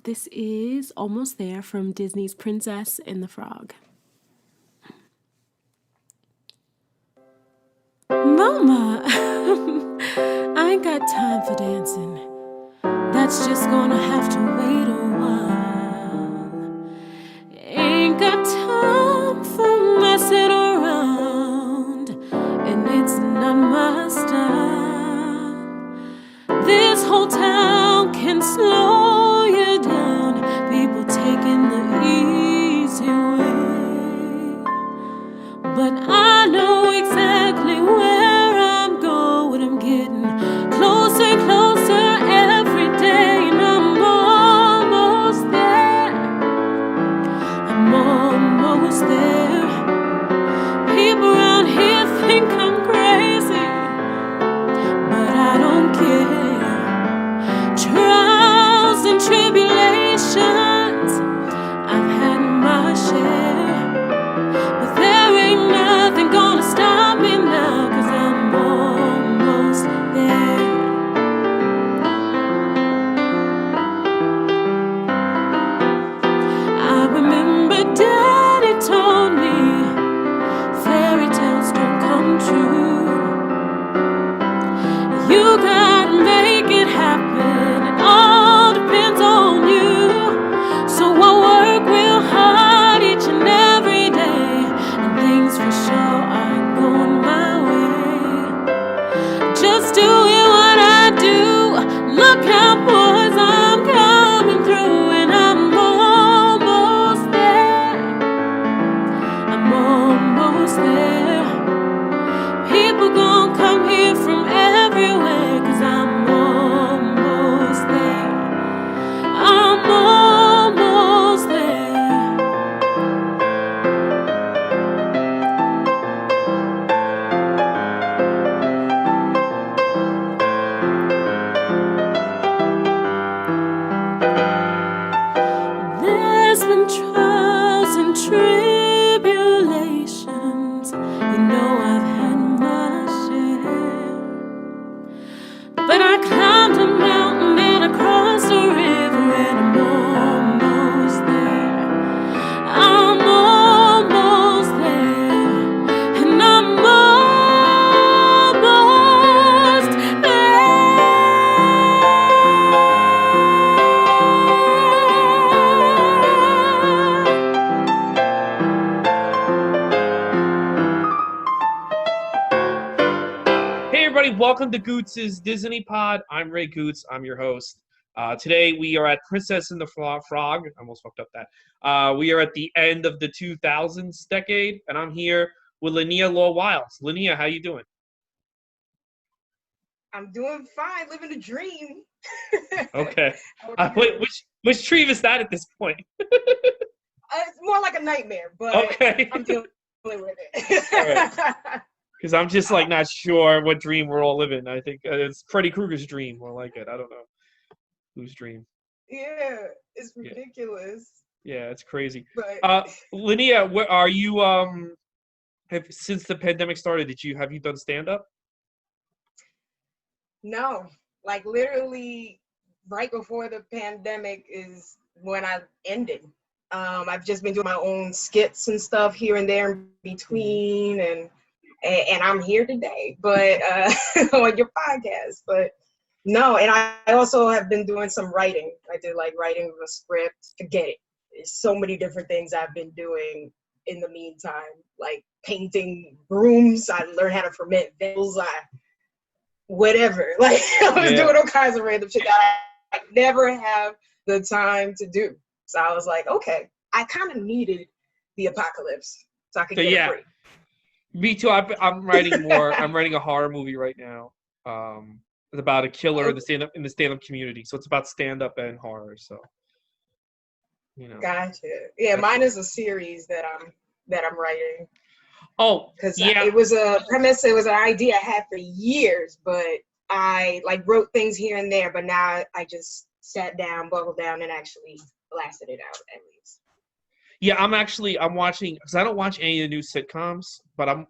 This is Almost There from Disney's Princess and the Frog. Mama, I ain't got time for dancing. That's just gonna have to wait a while. Ain't got time for messing around, and it's not my style. This whole town can slow you down. People taking the easy way, but I know exactly where I'm going. I'm getting closer and closer every day, and I'm almost there. I'm almost there. People around here think I'm crazy, but I don't care. Trials and tribulations, I've had my share, but there ain't nothing gonna stop me now, 'cause I'm almost there. I remember Daddy told me fairy tales don't come true. You gotta make it happen. It all depends on you. So I work real hard each and every day, and things for sure are going my way. Just doing what I do. Look out, boys, I'm coming through, and I'm almost there. I'm almost there. People gon' come here from everywhere, 'cause I'm almost there. I'm almost there. There's been trials and tribulations. You know I've had my share. But I climbed a mountain and I crossed a river, and I'm almost there. I'm almost there. And I'm almost Hey everybody, welcome to Goots' Disney Pod. I'm Ray Goots, I'm your host. Today we are at Princess and the Frog. I almost fucked up that. We are at the end of the 2000s decade, and I'm here with Laneya Law Wiles. Laneya, how you doing? I'm doing fine, living a dream. Okay. Wait, which dream is that at this point? It's more like a nightmare, but Okay. I'm dealing with it. All right. Because I'm just like not sure what dream we're all living. I think it's Freddy Krueger's dream, more like it. I don't know whose dream. Yeah, it's ridiculous. Yeah, it's crazy. But Laneya, where are you? Since the pandemic started, have you done stand up? no, like literally right before the pandemic is when I ended. I've just been doing my own skits and stuff here and there in between, and I'm here today, but on your podcast. But no, and I also have been doing some writing. I did like writing of a script. Forget it. There's so many different things I've been doing in the meantime, like painting brooms. I learned how to ferment vegetables. Whatever. Like I was doing all kinds of random shit that I never have the time to do. So I was like, okay, I kind of needed the apocalypse so I could get a break. Me too. I'm writing more. I'm writing a horror movie right now. It's about a killer in the stand-up community. So it's about stand-up and horror. So, you know. Gotcha. Yeah, mine is a series that I'm writing. Oh, because yeah. It was a premise. It was an idea I had for years, but I like wrote things here and there. But now I just sat down, buckled down, and actually blasted it out at least. Yeah, I'm watching, because I don't watch any of the new sitcoms, but I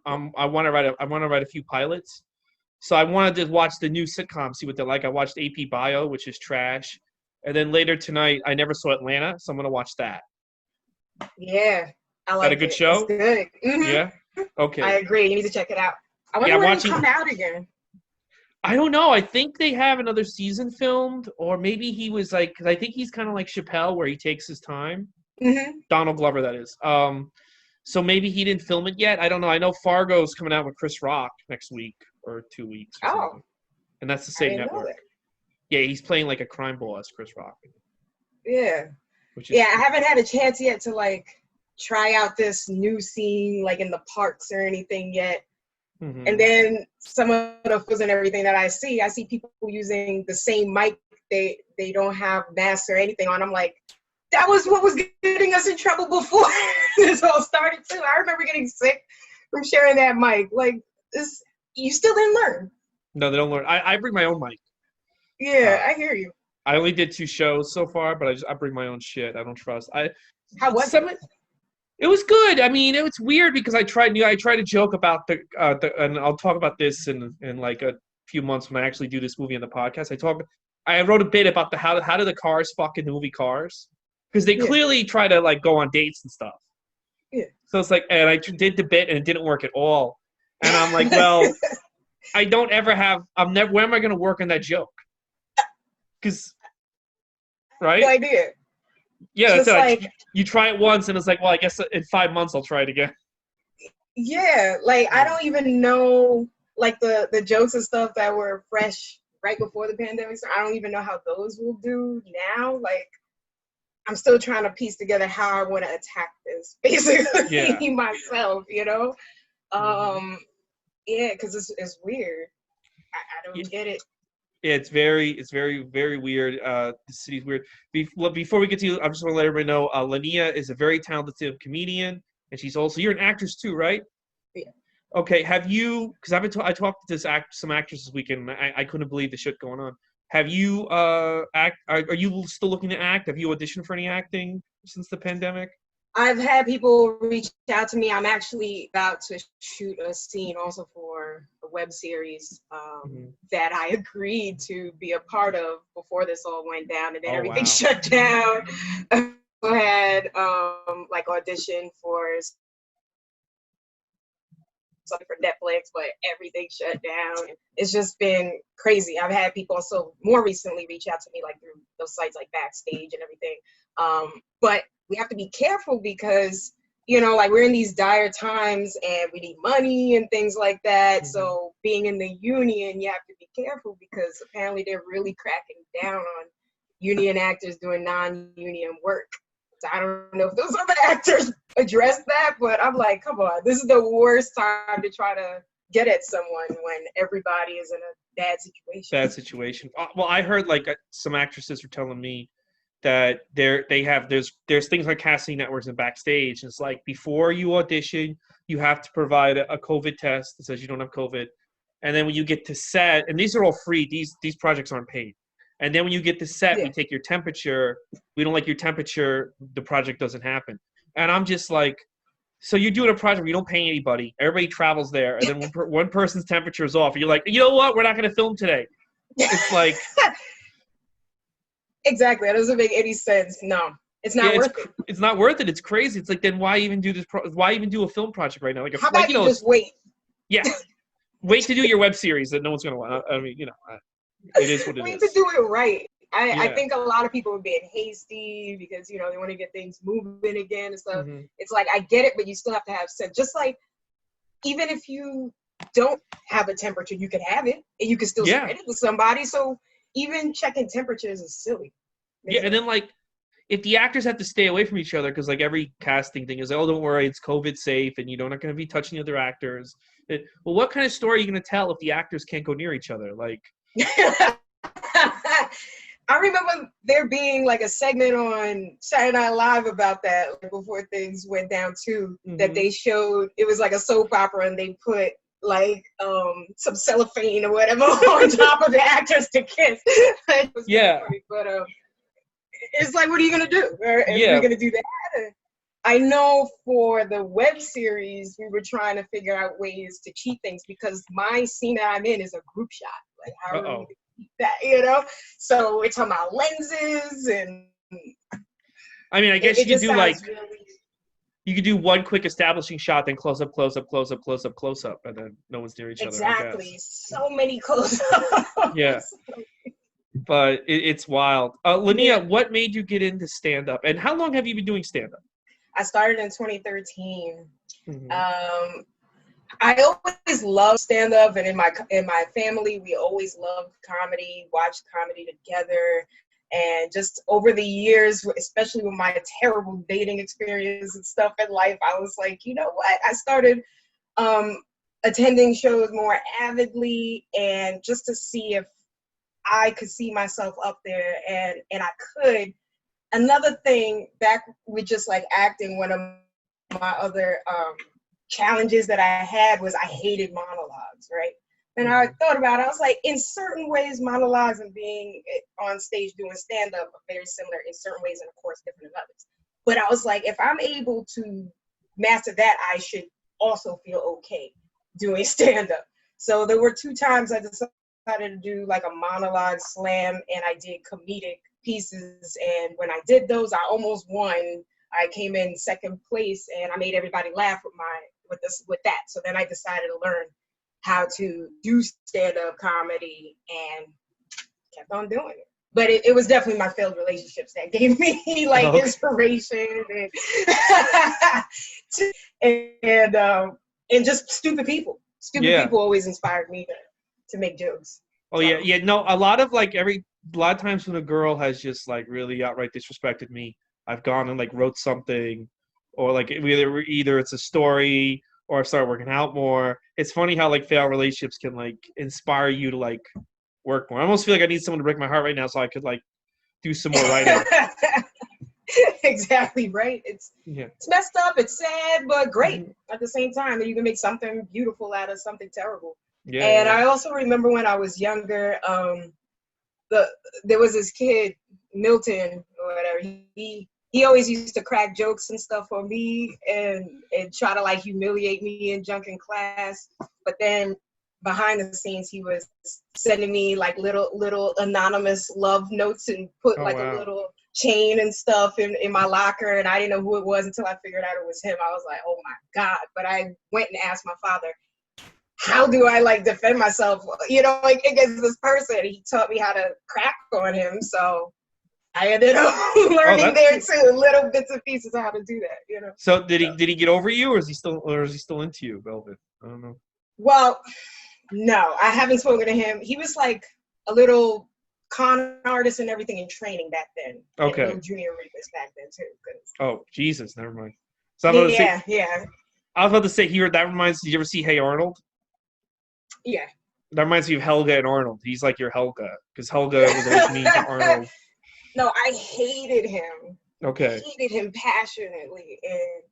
want to write a few pilots. So I wanted to watch the new sitcoms, see what they're like. I watched AP Bio, which is trash, And then later tonight, I never saw Atlanta, so I'm gonna watch that. Yeah, I Is like that a good it. show? It's good. Mhm. Yeah. Okay. I agree. You need to check it out. I wonder I'm when watching. it come out again. I don't know. I think they have another season filmed, or maybe he was like, because I think he's kind of like Chappelle, where he takes his time. Hmm. Donald Glover, that is. So maybe he didn't film it yet. I don't know. I know Fargo's coming out with Chris Rock next week or 2 weeks or Oh, something, and that's the I same didn't know network. that. Yeah, he's playing like a crime boss, Chris Rock, Yeah. which is Yeah, I haven't had a chance yet to like try out this new scene like in the parks or anything yet. Mhm. And then some of the photos and everything that I see people using the same mic. They don't have masks or anything on. I'm like, that was what was getting us in trouble before this all started too. I remember getting sick from sharing that mic. Like this, you still didn't learn. No, they don't learn. I bring my own mic. Yeah, I hear you. I only did 2 shows so far, but I bring my own shit. I don't trust. How was some it? It was good. I mean, it was weird because I tried to joke about the and I'll talk about this in like a few months when I actually do this movie on the podcast. I wrote a bit about the how do the cars fuck in the movie Cars, because they Yeah. clearly try to like go on dates and stuff. Yeah. So it's like, and I did the bit and it didn't work at all. And I'm like, well, I don't ever have. I'm never. Where am I going to work on that joke? Because, right? No idea. Yeah, that's Just it. like, You try it once and it's like, well, I guess in 5 months I'll try it again. yeah, like I don't even know like the jokes and stuff that were fresh right before the pandemic. So I don't even know how those will do now. Like I'm still trying to piece together how I want to attack this, basically myself, you know? Yeah, because it's weird. I don't get it. Yeah, it's very, very weird. The city's weird. Before we get to you, I just want to let everybody know, Laneya is a very talented comedian, and she's also, you're an actress too, right? Yeah. Okay, have you, because I talked to some actresses this weekend, and I couldn't believe the shit going on. Have you, are you still looking to act? Have you auditioned for any acting since the pandemic? I've had people reach out to me. I'm actually about to shoot a scene also for a web series that I agreed to be a part of before this all went down, and then everything shut down. I had like audition for something for Netflix, but everything shut down. It's just been crazy. I've had people also more recently reach out to me like through those sites like Backstage and everything. But we have to be careful because, you know, like we're in these dire times and we need money and things like that. Mm-hmm. So being in the union, you have to be careful because apparently they're really cracking down on union actors doing non-union work. So I don't know if those other actors address that, but I'm like, come on, this is the worst time to try to get at someone when everybody is in a bad situation. Bad situation. Well, I heard like some actresses were telling me that there's things like casting networks and Backstage. And it's like before you audition, you have to provide a COVID test that says you don't have COVID, and then when you get to set, and these are all free. These projects aren't paid. And then when you get to set, we take your temperature. We don't like your temperature. The project doesn't happen. And I'm just like, so you're doing a project where you don't pay anybody. Everybody travels there. And then one person's temperature is off. And you're like, you know what? We're not going to film today. It's like. Exactly. That doesn't make any sense. No, it's not worth it. It's not worth it. It's crazy. It's like, then why even do this? Why even do a film project right now? Like, how about you just wait? Yeah. Wait to do your web series that no one's going to want. I mean, you know. It is what it is. We need to do it right. I think a lot of people are being hasty because, you know, they want to get things moving again and stuff. Mm-hmm. It's like, I get it, but you still have to have sense. Just like, even if you don't have a temperature, you can have it and you can still spread it with somebody. So even checking temperatures is silly. Yeah, and then like, if the actors have to stay away from each other, because like every casting thing is, oh, don't worry, it's COVID safe and you're not going to be touching the other actors. Well, what kind of story are you going to tell if the actors can't go near each other? Like, I remember there being like a segment on Saturday Night Live about that, like, before things went down too, that they showed, it was like a soap opera and they put like some cellophane or whatever on top of the actors to kiss. It was really funny, but it's like, what are you gonna do? Are you gonna do that? I know for the web series, we were trying to figure out ways to cheat things because my scene that I'm in is a group shot. Like, how are we gonna cheat? that. So we're talking about lenses and. I mean, I guess you could do like. Really... You could do one quick establishing shot, then close up, close up, close up, close up, close up, and then no one's near each other. Exactly. So many close ups. Yeah. But it's wild. Laneya, what made you get into stand-up? And how long have you been doing stand-up? I started in 2013. Mm-hmm. I always loved stand-up, and in my family, we always loved comedy, watched comedy together. And just over the years, especially with my terrible dating experience and stuff in life, I was like, you know what? I started attending shows more avidly, and just to see if I could see myself up there, and I could. Another thing, back with just like acting, one of my other challenges that I had was I hated monologues, right? And I thought about it, I was like, in certain ways, monologues and being on stage doing stand-up are very similar in certain ways, and of course different in others. But I was like, if I'm able to master that, I should also feel okay doing stand-up. So there were 2 times I decided to do like a monologue slam, and I did comedic pieces. And when I did those, I almost won. I came in 2nd place, and I made everybody laugh with that. So then I decided to learn how to do stand-up comedy, and kept on doing it. But it was definitely my failed relationships that gave me like inspiration and just stupid people. Stupid people always inspired me to make jokes. Oh, so. Yeah. No, a lot of times when a girl has just like really outright disrespected me, I've gone and like wrote something, or like either it's a story, or I've started working out more. It's funny how like failed relationships can like inspire you to like work more. I almost feel like I need someone to break my heart right now so I could like do some more writing. Exactly, right? It's messed up, it's sad, but great at the same time. And you can make something beautiful out of something terrible. I also remember when I was younger, there was this kid, Milton or whatever, he always used to crack jokes and stuff on me and try to like humiliate me in junk in class. But then behind the scenes, he was sending me like little anonymous love notes and put a little chain and stuff in my locker. And I didn't know who it was until I figured out it was him. I was like, oh my God. But I went and asked my father, how do I like defend myself, like against this person? He taught me how to crack on him. So I ended up learning there too, little bits and pieces of how to do that, So did he get over you, or is he still into you, Velvet? I don't know. Well, no, I haven't spoken to him. He was like a little con artist and everything in training back then. Okay. And little junior Reapers back then too. Oh, Jesus, never mind. So yeah. I was about to say here, that reminds me, did you ever see Hey Arnold? Yeah. That reminds me of Helga and Arnold. He's like your Helga, because Helga was always mean to Arnold. No, I hated him. Okay. I hated him passionately, and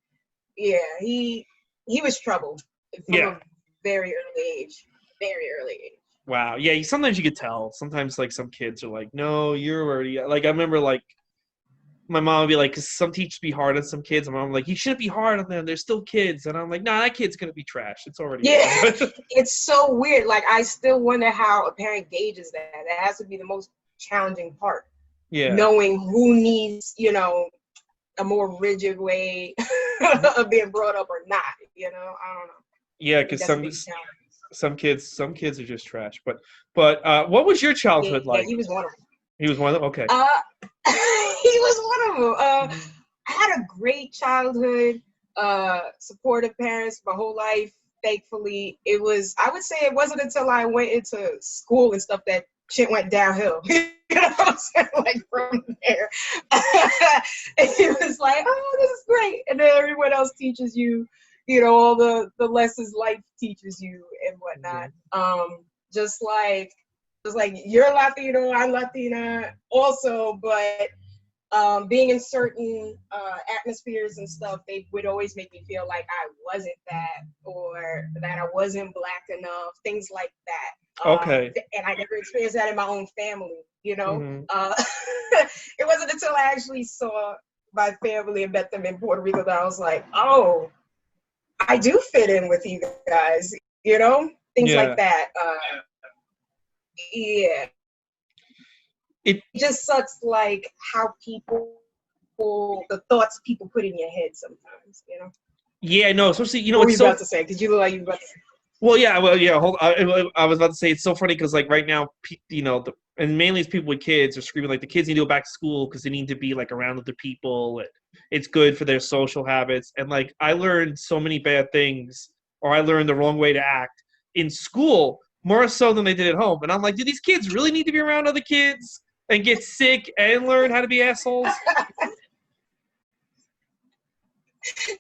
he was trouble from a very early age. Very early age. Wow. Yeah. Sometimes you could tell. Sometimes like some kids are like, "No, you're already." Like I remember like my mom would be like, "Cause some teachers be hard on some kids." And my mom would be like, "You shouldn't be hard on them. They're still kids." And I'm like, "Nah, that kid's gonna be trash. It's already." Yeah. It's so weird. Like I still wonder how a parent gauges that. That has to be the most challenging part. Yeah. Knowing who needs, a more rigid way of being brought up or not, I don't know. Yeah, because some kids are just trash. But what was your childhood like? Yeah, he was one of them. He was one of them? Okay. He was one of them. I had a great childhood, supportive parents my whole life. Thankfully, I would say it wasn't until I went into school and stuff that shit went downhill. Like from there. It was like, oh, this is great. And then everyone else teaches you, all the lessons life teaches you and whatnot. Just like you're Latino, I'm Latina also, but being in certain atmospheres and stuff, they would always make me feel like I wasn't that, or that I wasn't Black enough, things like that. Okay. And I never experienced that in my own family, It wasn't until I actually saw my family and met them in Puerto Rico that I was like, oh, I do fit in with you guys, things like that. Yeah. It just sucks, like, how the thoughts people put in your head sometimes, you know? Yeah, no, especially, What were it's you so. about to say? Because you look like you were about to say. Well, yeah, hold. I was about to say it's so funny because like right now, and mainly it's people with kids are screaming like the kids need to go back to school because they need to be like around other people. And it's good for their social habits. And like I learned so many bad things, or I learned the wrong way to act in school more so than they did at home. And I'm like, do these kids really need to be around other kids and get sick and learn how to be assholes?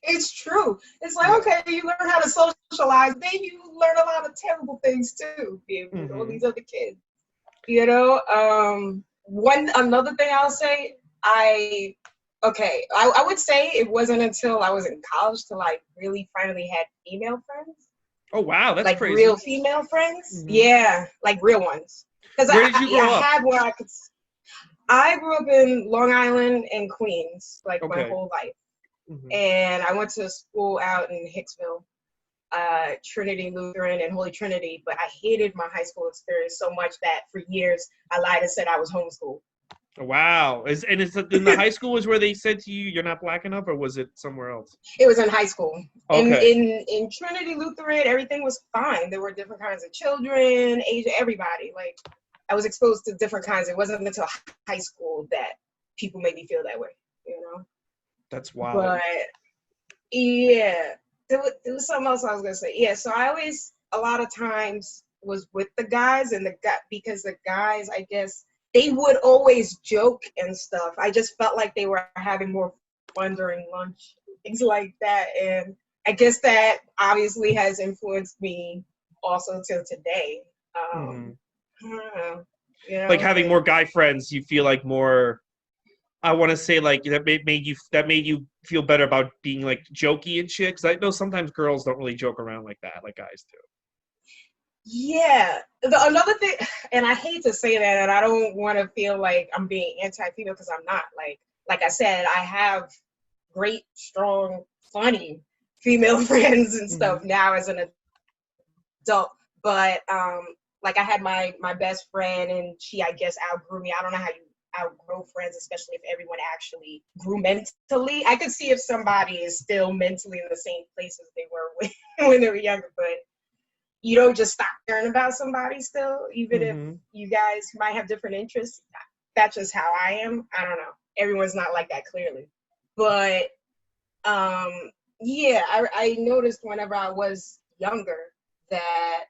It's true. It's like, okay, you learn how to socialize, then you learn a lot of terrible things too, being with all these other kids. You know, another thing I'll say, I would say it wasn't until I was in college till I really finally had female friends. Oh wow, that's like crazy. Real female friends. Yeah, like real ones. Because Where did you grow up? I had where I grew up in Long Island and Queens, like my whole life. And I went to school out in Hicksville, Trinity Lutheran and Holy Trinity, but I hated my high school experience so much that for years I lied and said I was homeschooled. Wow. Is in the high school was where they said to you you're not black enough, or was it somewhere else? It was in high school. Okay. In Trinity Lutheran, everything was fine. There were different kinds of children, Asian, everybody. Like I was exposed to different kinds. It wasn't until high school that people made me feel that way, you know? That's wild. But yeah, there was something else I was gonna say. Yeah, so I always a lot of times was with the guys because the guys, I guess, they would always joke and stuff. I just felt like they were having more fun during lunch, things like that. And I guess that obviously has influenced me also till today. I don't know, you know, like having more guy friends, you feel like more. I want to say like that made you feel better about being like jokey and shit. Because I know sometimes girls don't really joke around like that, like guys do. Yeah. Another thing, and I hate to say that, and I don't want to feel like I'm being anti-female because I'm not. Like I said, I have great, strong, funny female friends and stuff now as an adult. But like I had my best friend, and she, I guess, outgrew me. I don't know how you outgrow friends, especially if everyone actually grew mentally. I could see if somebody is still mentally in the same place as they were when they were younger, but you don't just stop caring about somebody still, even if you guys might have different interests. That's just how I am. I don't know. Everyone's not like that, clearly. But yeah, I noticed whenever I was younger that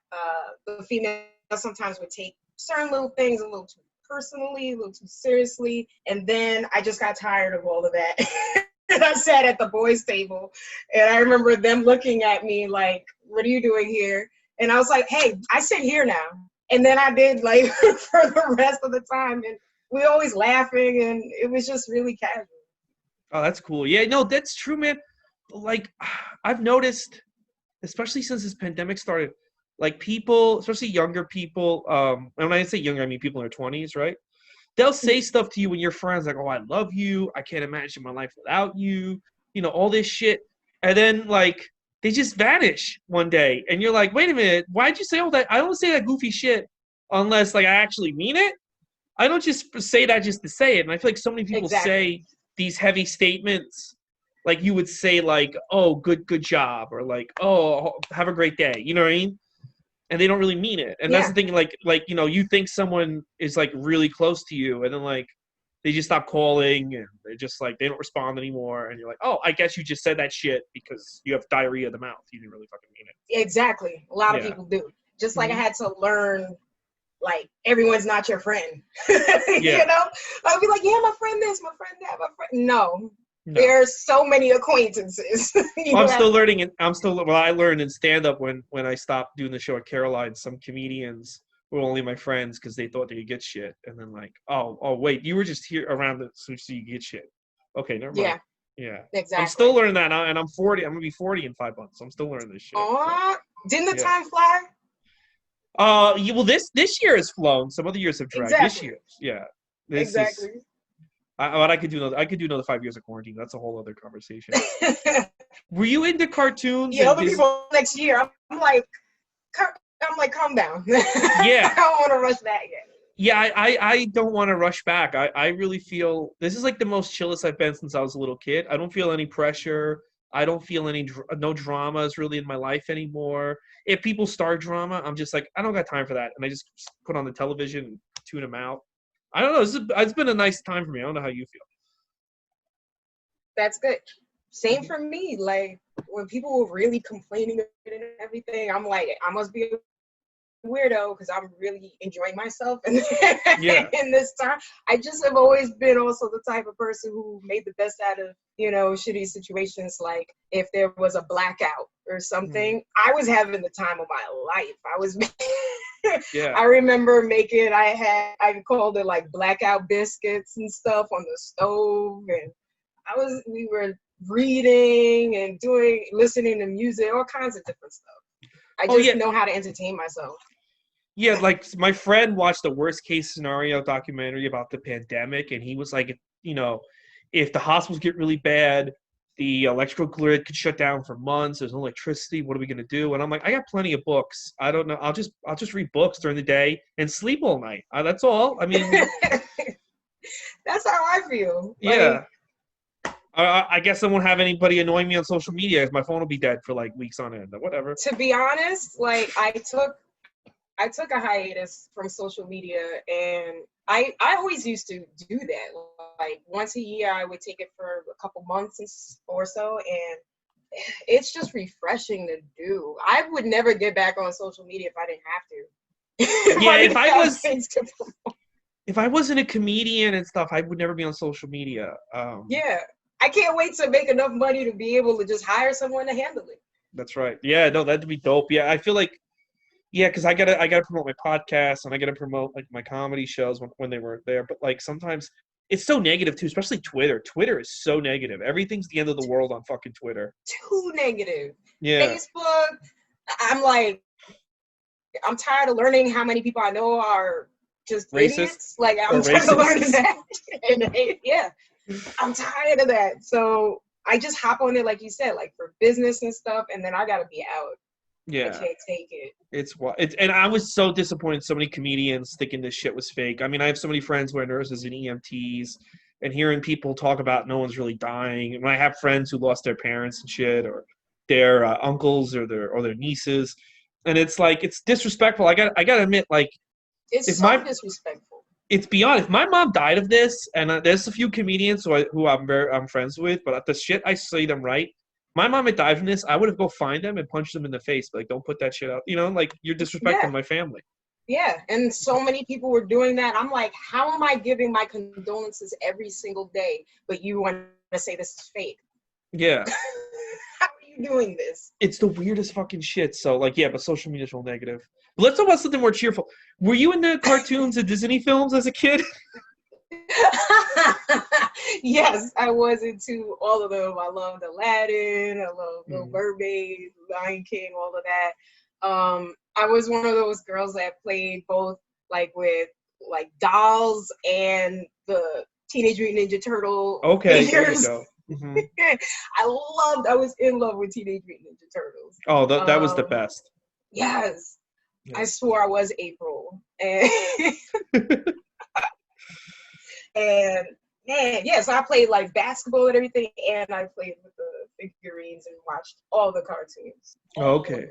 the female sometimes would take certain little things a little too personally, a little too seriously, and then I just got tired of all of that. And I sat at the boys' table, and I remember them looking at me like, "What are you doing here?" And I was like, "Hey, I sit here now." And then I did like for the rest of the time, and we always laughing, and it was just really casual. Oh, that's cool. Yeah, no, that's true, man. Like I've noticed, especially since this pandemic started, like people, especially younger people, and when I say younger, I mean people in their 20s, right? They'll say stuff to you when you're friends, like, "Oh, I love you. I can't imagine my life without you." All this shit. And then, like, they just vanish one day. And you're like, wait a minute, why'd you say all that? I don't say that goofy shit unless, like, I actually mean it. I don't just say that just to say it. And I feel like so many people say these heavy statements. Like, you would say, like, "Oh, good job," or like, "Oh, have a great day." You know what I mean? And they don't really mean it. And that's the thing, like, you think someone is like really close to you, and then like they just stop calling, and they're just like they don't respond anymore, and you're like, "Oh, I guess you just said that shit because you have diarrhea of the mouth. You didn't really fucking mean it." Exactly. A lot of people do. Just like I had to learn, like, everyone's not your friend. You know? I'll be like, "Yeah, my friend this, my friend that, my friend." No. There's so many acquaintances. Well, I'm still learning. I learned in stand-up when I stopped doing the show at Caroline. Some comedians were only my friends because they thought they could get shit, and then like, oh wait, you were just here around so you get shit. Okay, never mind. Yeah, exactly. I'm still learning that now, and I'm 40. I'm gonna be 40 in 5 months. So I'm still learning this shit. So. Didn't the time fly? Well, this year has flown. Some other years have dragged. This year, yeah. Exactly. I could do another 5 years of quarantine. That's a whole other conversation. Were you into cartoons? Yeah, other people next year. I'm like, calm down. Yeah. I don't want to rush that yet. Yeah, I don't want to rush back. I really feel this is like the most chillest I've been since I was a little kid. I don't feel any pressure. I don't feel no dramas really in my life anymore. If people start drama, I'm just like, I don't got time for that. And I just put on the television and tune them out. I don't know. It's been a nice time for me. I don't know how you feel. That's good. Same for me. Like when people were really complaining and everything, I'm like, I must be a weirdo because I'm really enjoying myself and Yeah. in this time. I just have always been also the type of person who made the best out of, shitty situations. Like if there was a blackout or something, I was having the time of my life. I was Yeah. I remember I called it like blackout biscuits and stuff on the stove, and we were reading and listening to music, all kinds of different stuff. I just know how to entertain myself. Yeah, like my friend watched the worst case scenario documentary about the pandemic, and he was like, if the hospitals get really bad, the electrical grid could shut down for months. There's no electricity. What are we gonna do? And I'm like, I got plenty of books. I don't know. I'll just read books during the day and sleep all night. That's all. I mean, that's how I feel. Yeah. I guess I won't have anybody annoying me on social media because my phone will be dead for like weeks on end. Whatever. To be honest, like I took a hiatus from social media, and I always used to do that. Like once a year, I would take it for a couple months or so, and it's just refreshing to do. I would never get back on social media if I didn't have to. Yeah, if I wasn't a comedian and stuff, I would never be on social media. Yeah, I can't wait to make enough money to be able to just hire someone to handle it. That's right. Yeah, no, that'd be dope. Yeah, I feel like, because I gotta promote my podcast and I gotta promote like my comedy shows when they weren't there. But like sometimes it's so negative too, especially Twitter. Twitter is so negative. Everything's the end of the world on fucking Twitter. Too negative. Yeah. Facebook, I'm tired of learning how many people I know are just racist. Idiots. Like I'm trying to learn that. Yeah. I'm tired of that. So I just hop on it, like you said, like for business and stuff, and then I gotta be out. Yeah. I can't take it. And I was so disappointed so many comedians thinking this shit was fake. I mean, I have so many friends who are nurses and EMTs, and hearing people talk about no one's really dying. And I have friends who lost their parents and shit, or their uncles or their nieces, and it's like it's disrespectful. I gotta admit, like it's disrespectful. It's beyond. If my mom died of this, and there's a few comedians who I'm friends with, but the shit I say them right. My mom had died from this, I would have go find them and punch them in the face. Like, don't put that shit out. Like you're disrespecting my family. Yeah, and so many people were doing that. I'm like, how am I giving my condolences every single day, but you want to say this is fake? Yeah. How are you doing this? It's the weirdest fucking shit. So, like, yeah, but social media is real negative. But let's talk about something more cheerful. Were you into cartoons and Disney films as a kid? Yes, I was into all of them. I loved Aladdin, I loved Little Mermaid, Lion King, all of that. I was one of those girls that played both like with like dolls and the Teenage Mutant Ninja Turtle figures. There you go. Mm-hmm. I was in love with Teenage Mutant Ninja Turtles. Oh, that was the best. Yes. I swore I was April. And and man, yes, I played like basketball and everything, and I played with the figurines and watched all the cartoons. Okay.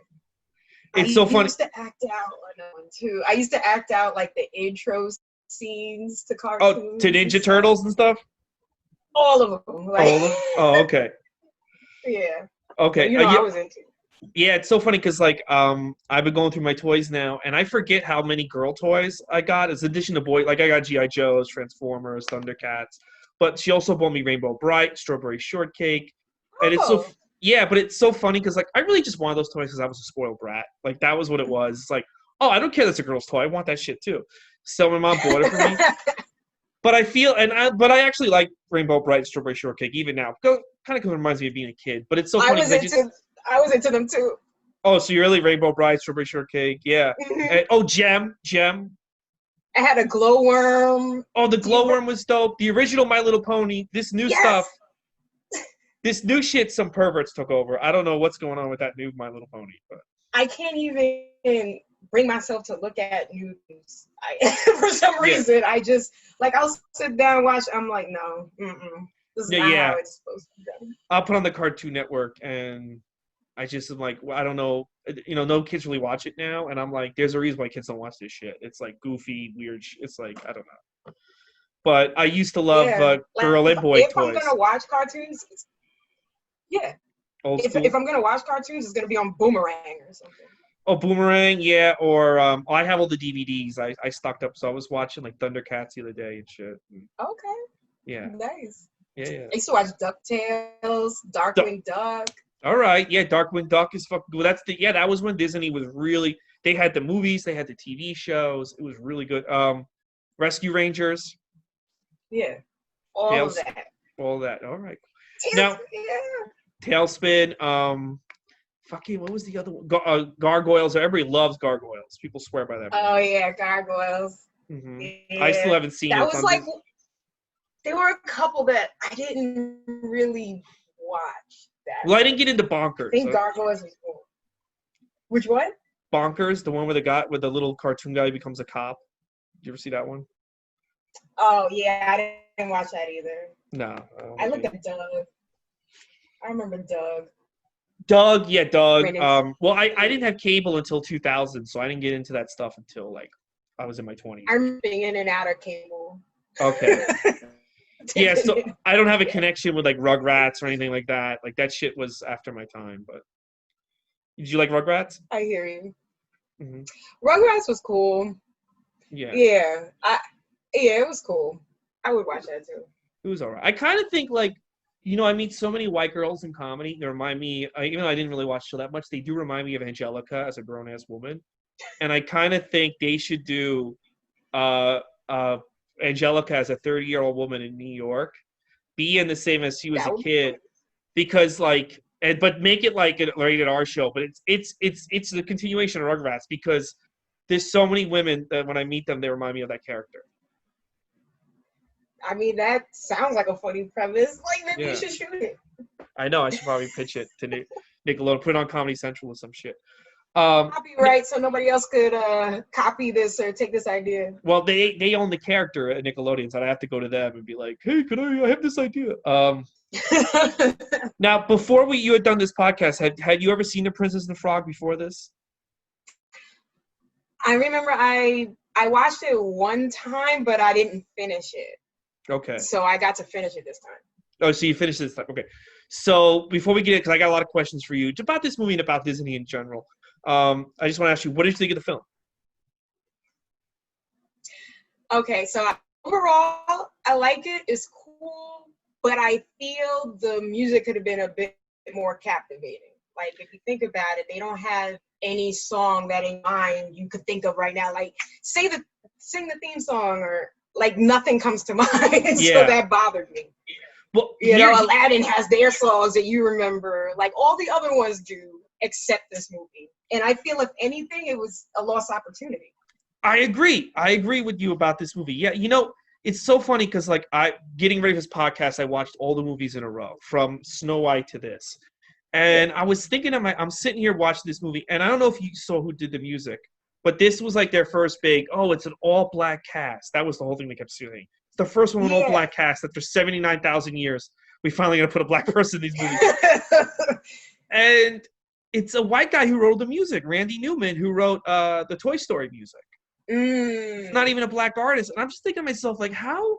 It's so funny. I used to act out on that one too. I used to act out like the intro scenes to cartoons. Oh, to Ninja Turtles and stuff? All of them. Like, all of them? Oh, okay. Yeah. Okay. I was into it. Yeah, it's so funny because like I've been going through my toys now, and I forget how many girl toys I got as addition to boy. Like I got G.I. Joes, Transformers, Thundercats, but she also bought me Rainbow Bright, Strawberry Shortcake, and it's so but it's so funny because like I really just wanted those toys because I was a spoiled brat. Like that was what it was. It's like, oh, I don't care that's a girl's toy. I want that shit too. So my mom bought it for me. But I actually like Rainbow Bright, Strawberry Shortcake even now. Kind of reminds me of being a kid. But it's so funny. I was into them too. Oh, so you're really Rainbow Bright, Strawberry Shortcake, yeah. And, Gem. I had a glowworm. Oh, the glowworm was dope. The original My Little Pony. This new stuff. This new shit, some perverts took over. I don't know what's going on with that new My Little Pony, but I can't even bring myself to look at news. For some reason, I just, like, I'll sit down and watch. I'm like, no, this is not how it's supposed to be done. I'll put on the Cartoon Network, and I just am like, well, I don't know. No kids really watch it now, and I'm like, there's a reason why kids don't watch this shit. It's like goofy, weird. It's like, I don't know. But I used to love girl and boy if toys. I'm gonna watch cartoons, Old school. If I'm gonna watch cartoons, it's gonna be on Boomerang or something. Oh, Boomerang, yeah. Or I have all the DVDs. I stocked up, so I was watching like Thundercats the other day and shit. Okay. Yeah. Nice. Yeah. I used to watch DuckTales, Darkwing Duck. All right, yeah, Darkwing Duck is fucking good. That was when Disney was really. They had the movies, they had the TV shows. It was really good. Rescue Rangers. Yeah. All of that. All that. All right. Now, Tailspin. Fucking, what was the other one? Gargoyles. Everybody loves Gargoyles. People swear by that. Oh yeah, Gargoyles. Mm-hmm. Yeah. I still haven't seen it. That was like, there were a couple that I didn't really watch. Well, I didn't get into Bonkers. I think Gargoyles was cool. Which one? Bonkers, the one where the little cartoon guy becomes a cop. Did you ever see that one? Oh yeah, I didn't watch that either. No. I looked at Doug. I remember Doug. Doug. Well, I didn't have cable until 2000, so I didn't get into that stuff until like I was in my 20s. I remember being in and out of cable. Okay. Yeah, so I don't have a connection with like Rugrats or anything like that. Like that shit was after my time. But did you like Rugrats? I hear you. Mm-hmm. Rugrats was cool. Yeah. Yeah. It was cool. I would watch that too. It was alright. I kind of think like, I meet so many white girls in comedy. They remind me, even though I didn't really watch show that much, they do remind me of Angelica as a grown ass woman. And I kind of think they should do Angelica as a 30-year-old woman in New York, being the same as she was a kid, because like, but make it like a rated R show. But it's the continuation of Rugrats, because there's so many women that when I meet them, they remind me of that character. I mean, that sounds like a funny premise. Like, maybe you should shoot it. I know. I should probably pitch it to Nickelodeon, put it on Comedy Central or some shit. Copyright, so nobody else could copy this or take this idea. Well, they own the character at Nickelodeon, so I have to go to them and be like, hey, I have this idea. Now, before you had done this podcast, had you ever seen The Princess and the Frog before this? I remember I watched it one time, but I didn't finish it. Okay. So I got to finish it this time. Oh, so you finished this time. Okay. So before we get it, because I got a lot of questions for you about this movie and about Disney in general, I just want to ask you, what did you think of the film? Okay, so overall, I like it. It's cool, but I feel the music could have been a bit more captivating. Like, if you think about it, they don't have any song that in mind you could think of right now. Like, sing the theme song, or like nothing comes to mind. So that bothered me. Well, Aladdin has their songs that you remember, like all the other ones do, except this movie. And I feel, if anything, it was a lost opportunity. I agree with you about this movie. Yeah, it's so funny because like getting ready for this podcast, I watched all the movies in a row from Snow White to this. And I was thinking I'm sitting here watching this movie, and I don't know if you saw who did the music, but this was like their first big, it's an all-black cast. That was the whole thing they kept saying. It's the first one with an all-black cast. After 79,000 years, we finally got to put a black person in these movies. And it's a white guy who wrote the music, Randy Newman, who wrote the Toy Story music. It's not even a black artist. And I'm just thinking to myself, like, how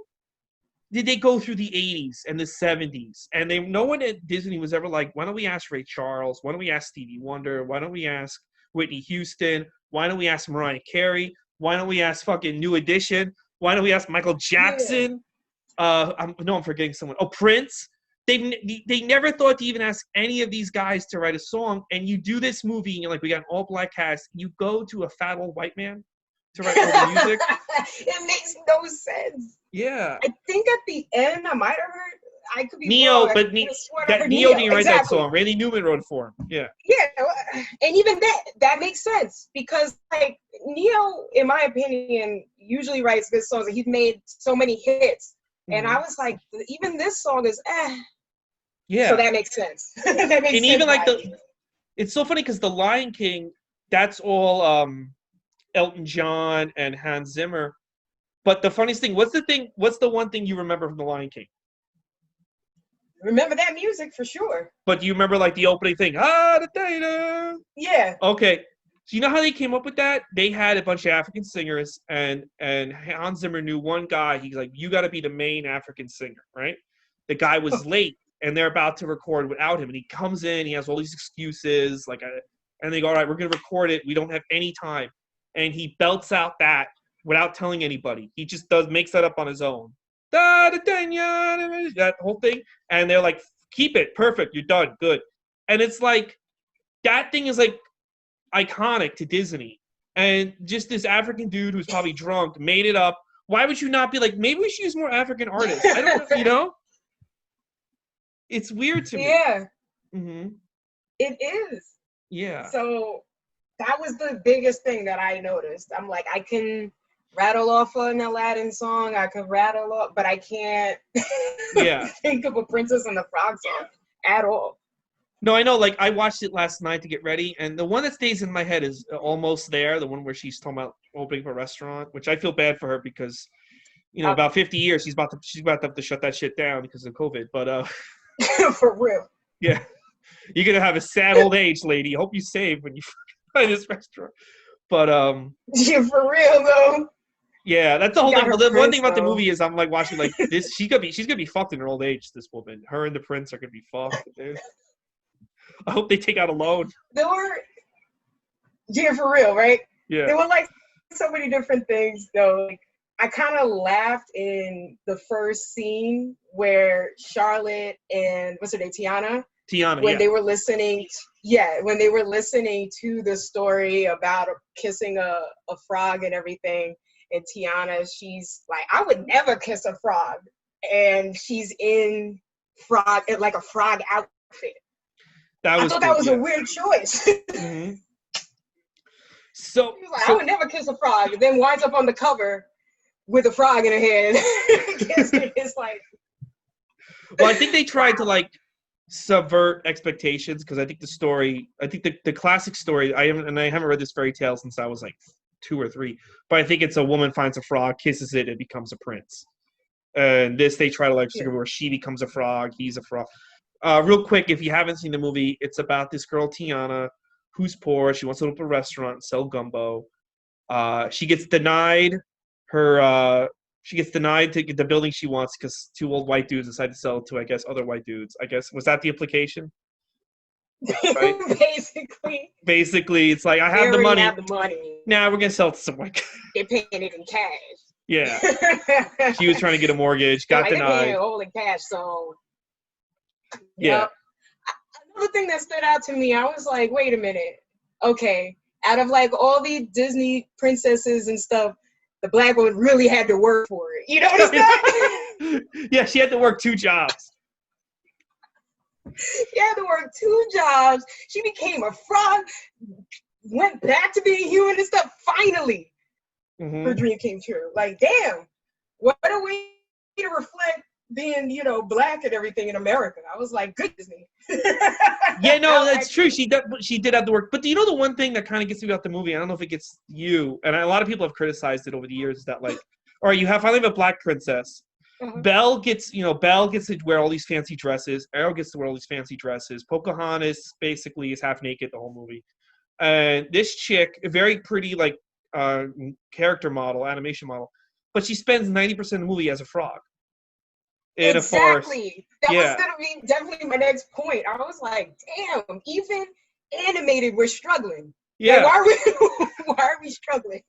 did they go through the 80s and the 70s? And no one at Disney was ever like, why don't we ask Ray Charles? Why don't we ask Stevie Wonder? Why don't we ask Whitney Houston? Why don't we ask Mariah Carey? Why don't we ask fucking New Edition? Why don't we ask Michael Jackson? I'm forgetting someone. Oh, Prince. They never thought to even ask any of these guys to write a song. And you do this movie, and you're like, we got an all-black cast. You go to a fat old white man to write all the music. It makes no sense. Yeah. I think at the end, I might have heard. I could be Neo, wrong. but Neo didn't write that song. Randy Newman wrote it for him. Yeah. Yeah, and even that makes sense, because like Neo, in my opinion, usually writes good songs. He's made so many hits, and I was like, even this song is Yeah. So that makes sense. That makes sense. Even like it's so funny because the Lion King, that's all Elton John and Hans Zimmer. But the funniest thing, what's the one thing you remember from The Lion King? Remember that music for sure. But do you remember like the opening thing? Ah, the data. Yeah. Okay. So you know how they came up with that? They had a bunch of African singers, and Hans Zimmer knew one guy. He's like, you got to be the main African singer, right? The guy was late, and they're about to record without him, and he comes in. He has all these excuses, and they go, all right, we're gonna record it. We don't have any time, and he belts out that without telling anybody. He just makes that up on his own. That whole thing, and they're like, keep it, perfect, you're done, good. And it's like that thing is like iconic to Disney, and just this African dude who's probably drunk made it up. Why would you not be like, maybe we should use more African artists? I don't know, you know. It's weird to me. Yeah. Mm-hmm. It is. Yeah. So that was the biggest thing that I noticed. I'm like, I can rattle off an Aladdin song, I could rattle off, but I can't think of a Princess and the Frog song at all. No, I know. Like, I watched it last night to get ready, and the one that stays in my head is Almost There, the one where she's talking about opening up a restaurant, which I feel bad for her because, about 50 years she's about to have to shut that shit down because of COVID. But for real. Yeah, you're gonna have a sad old age, lady. Hope you save when you find this restaurant. But yeah, for real though. Yeah, that's the whole thing. The one thing about the though. movie is I'm like watching like this. She's gonna be fucked in her old age. This woman, her and the prince are gonna be fucked, dude. I hope they take out a loan. There were, yeah, for real, right? Yeah. There were like so many different things though. Like, I kind of laughed in the first scene where Charlotte and what's her name, Tiana, when they were listening. When they were listening to the story about kissing a frog and everything. And Tiana, she's like, I would never kiss a frog. And she's in like a frog outfit. I thought that was a weird choice. Mm-hmm. So, I would never kiss a frog. And then winds up on the cover with a frog in her hand. It's like. Well, I think they tried to like subvert expectations because I think the classic story, I haven't read this fairy tale since I was like 2 or 3, but I think it's a woman finds a frog, kisses it, and becomes a prince. And this they try to like where she becomes a frog, he's a frog. Real quick, if you haven't seen the movie, it's about this girl Tiana who's poor. She wants to open a restaurant and sell gumbo. She gets denied to get the building she wants because 2 old white dudes decide to sell it to, I guess, other white dudes. I guess, was that the implication? Right? Basically, it's like, I have the money. Now we're gonna sell it to some white guy. They're paying it in cash. Yeah. She was trying to get a mortgage, got denied. They're paying all in cash, so. Yeah. Yep. Another thing that stood out to me, I was like, wait a minute. Okay, out of like all the Disney princesses and stuff, the black woman really had to work for it. You know what I'm saying? Yeah, she had to work 2 jobs. She had to work 2 jobs. She became a frog, went back to being human and stuff. Finally, her dream came true. Like, damn, what a way to reflect being, black and everything in America. I was like, good Disney. Yeah, no, that's true. She did have to work. But do you know the one thing that kind of gets me about the movie? I don't know if it gets you, and a lot of people have criticized it over the years, is that like, all right, finally have a black princess. Belle gets to wear all these fancy dresses. Ariel gets to wear all these fancy dresses. Pocahontas basically is half naked the whole movie. And this chick, a very pretty like character model, animation model, but she spends 90% of the movie as a frog. In exactly. That was gonna be definitely my next point. I was like, damn, even animated, we're struggling. Yeah. Like, why are we struggling?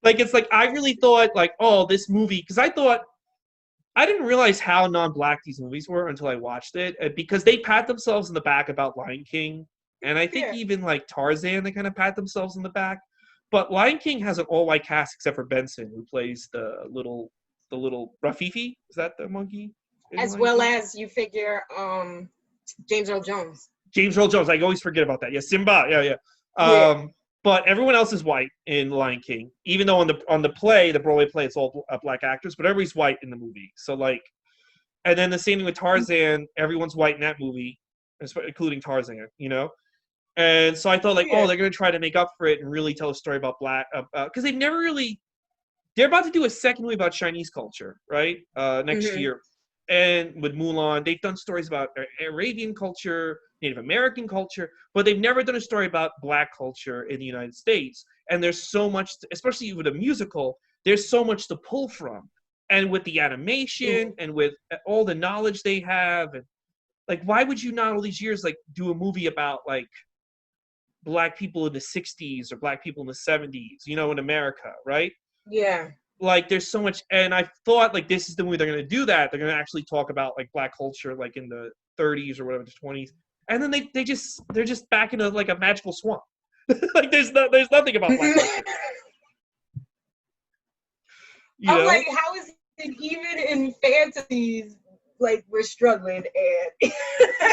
Like, it's like, I really thought like, oh, this movie, because I didn't realize how non-black these movies were until I watched it, because they pat themselves in the back about Lion King, and I think even like Tarzan, they kind of pat themselves in the back. But Lion King has an all-white cast except for Benson, who plays the little Rafifi. Is that the monkey? As well as you figure James Earl Jones. James Earl Jones. I always forget about that. Yeah, Simba. Yeah. But everyone else is white in Lion King. Even though on the play, the Broadway play, it's all black actors, but everybody's white in the movie. So like, and then the same thing with Tarzan. Everyone's white in that movie, including Tarzan. And so I thought like, oh, they're going to try to make up for it and really tell a story about black, because they've never really, they're about to do a second movie about Chinese culture, right? Next year. And with Mulan, they've done stories about Arabian culture, Native American culture, but they've never done a story about black culture in the United States. And there's so much, especially with a musical, there's so much to pull from. And with the animation and with all the knowledge they have, and like, why would you not all these years like do a movie about like black people in the 60s or black people in the 70s, you know, in America, right? Yeah. Like there's so much, and I thought like this is the movie they're going to do that. They're going to actually talk about like black culture like in the 30s or whatever, the 20s. And then they're just back into like a magical swamp. Like there's nothing about black culture. You know? Like, how is it even in fantasies? Like we're struggling, and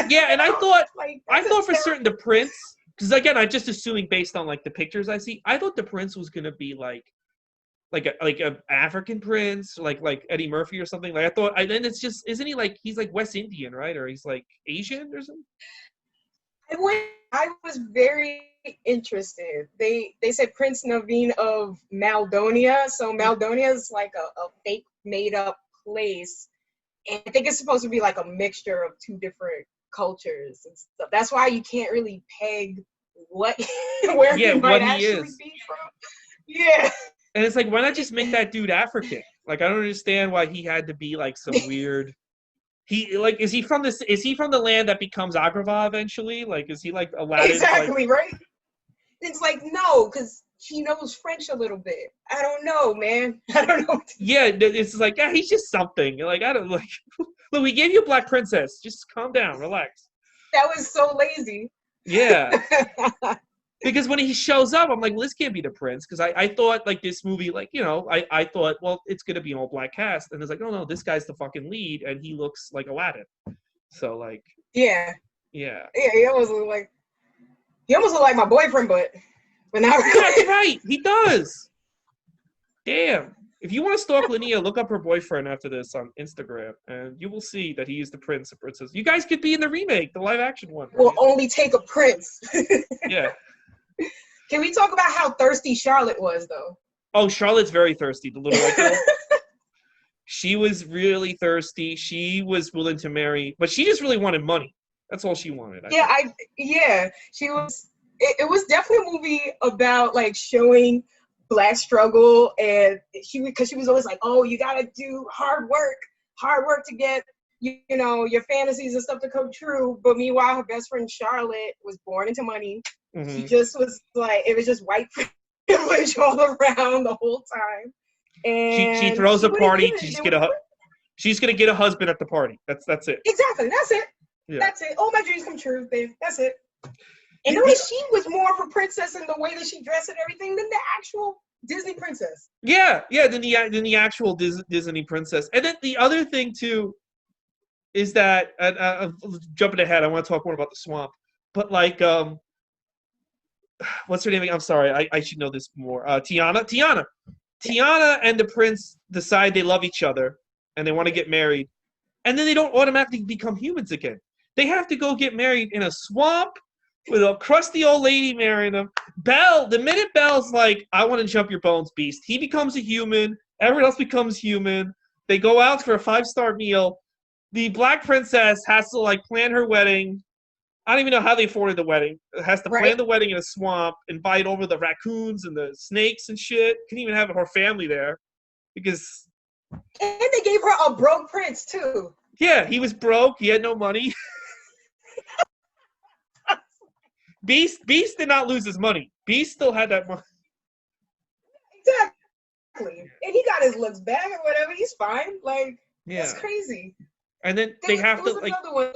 yeah, and I thought for terrible. certain the prince, because again, I'm just assuming based on like the pictures I see, I thought the prince was gonna be like a African prince, like Eddie Murphy or something. Like I thought, and then it's just, isn't he like, he's like West Indian, right? Or he's like Asian or something? I was very interested. They said Prince Naveen of Maldonia. So Maldonia is like a fake made up place. And I think it's supposed to be like a mixture of two different cultures and stuff. That's why you can't really peg where he might actually be from. Yeah. And it's like, why not just make that dude African? Like, I don't understand why he had to be like some weird. Is he from the land that becomes Agrabah eventually? Like, is he like Aladdin? Exactly, right? It's like, no, because he knows French a little bit. I don't know, man. I don't know. Yeah, it's like, yeah, he's just something. Like, I don't like. Look, we gave you a black princess. Just calm down, relax. That was so lazy. Yeah. Because when he shows up, I'm like, well, this can't be the prince. Because I thought, like, this movie, like, you know, I thought, well, it's going to be an all-black cast. And it's like, no, this guy's the fucking lead, and he looks like Aladdin. So, like... Yeah. Yeah. Yeah, he almost looked like my boyfriend, but not really. That's right. He does. Damn. If you want to stalk Laneya, look up her boyfriend after this on Instagram, and you will see that he is the prince and princess. You guys could be in the remake, the live-action one. We'll only take a prince. Yeah. Can we talk about how thirsty Charlotte was, though? Oh, Charlotte's very thirsty, the little white girl. She was really thirsty. She was willing to marry, but she just really wanted money. That's all she wanted. She was. It was definitely a movie about like showing Black struggle, and because she was always like, oh, you gotta do hard work to get you know your fantasies and stuff to come true. But meanwhile, her best friend Charlotte was born into money. Mm-hmm. She just was like, it was just white privilege all around the whole time. And she throws a party. She's gonna get a husband at the party. That's it. Exactly. That's it. Yeah. That's it. All my dreams come true, babe. That's it. And notice she was more of a princess in the way that she dressed and everything than the actual Disney princess. Yeah, than the actual Disney princess. And then the other thing too is that jumping ahead, I want to talk more about the swamp. But like, what's her name? I'm sorry, I should know this more. Tiana and the prince decide they love each other and they want to get married, and then they don't automatically become humans again. They have to go get married in a swamp with a crusty old lady marrying them. The minute Belle's like, I want to jump your bones, beast, he becomes a human. Everyone else becomes human. They go out for a 5-star meal. The black princess has to like plan her wedding. I don't even know how they afforded the wedding. It has to plan the wedding in a swamp, invite over the raccoons and the snakes and shit. Couldn't even have her family there because. And they gave her a broke prince too. Yeah, he was broke. He had no money. Beast did not lose his money. Beast still had that money. Exactly. And he got his looks back or whatever. He's fine. Like, it's crazy. And then they have to like. One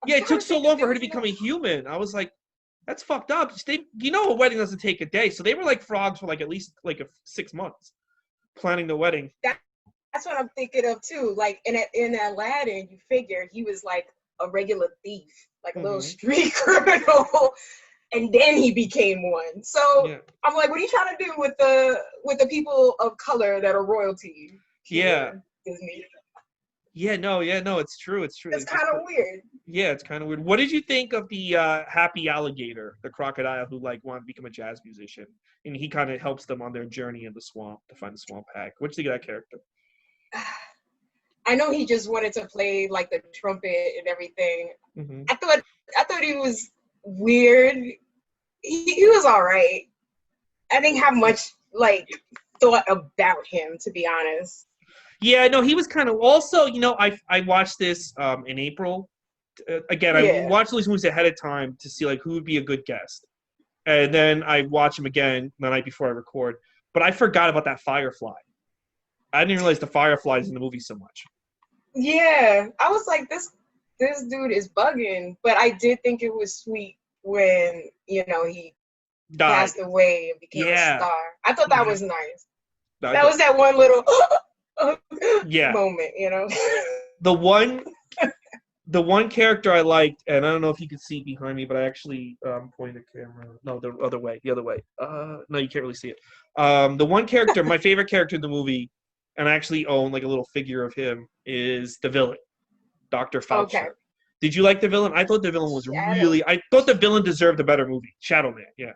it took so long for her to become a human. I was like, that's fucked up. A wedding doesn't take a day. So they were like frogs for like at least like 6 months planning the wedding. That's what I'm thinking of too. Like in Aladdin, you figure he was like a regular thief, like a little street criminal, and then he became one. So I'm like, what are you trying to do with the people of color that are royalty? Yeah. Disney. Yeah, no, it's true. It's true. It's kind of weird. Yeah, it's kind of weird. What did you think of the happy alligator, the crocodile who like wanted to become a jazz musician, and he kind of helps them on their journey in the swamp to find the swamp hag? What did you think of that character? I know he just wanted to play like the trumpet and everything. Mm-hmm. I thought he was weird. He was all right. I didn't have much like thought about him, to be honest. Yeah, no, he was kind of also, I watched this in April. Again, I watched these movies ahead of time to see like who would be a good guest. And then I watch them again the night before I record. But I forgot about that Firefly. I didn't realize the Firefly's in the movie so much. Yeah, I was like, this dude is bugging. But I did think it was sweet when, he Died. passed away and became a star. I thought that was nice. That was that one little moment, The one character I liked, and I don't know if you can see behind me, but I actually pointed the camera. No, the other way. No, you can't really see it. The one character, my favorite character in the movie, and I actually own like a little figure of him, is the villain, Dr. Fauci. Okay. Did you like the villain? I thought the villain was I thought the villain deserved a better movie. Shadow Man, yeah.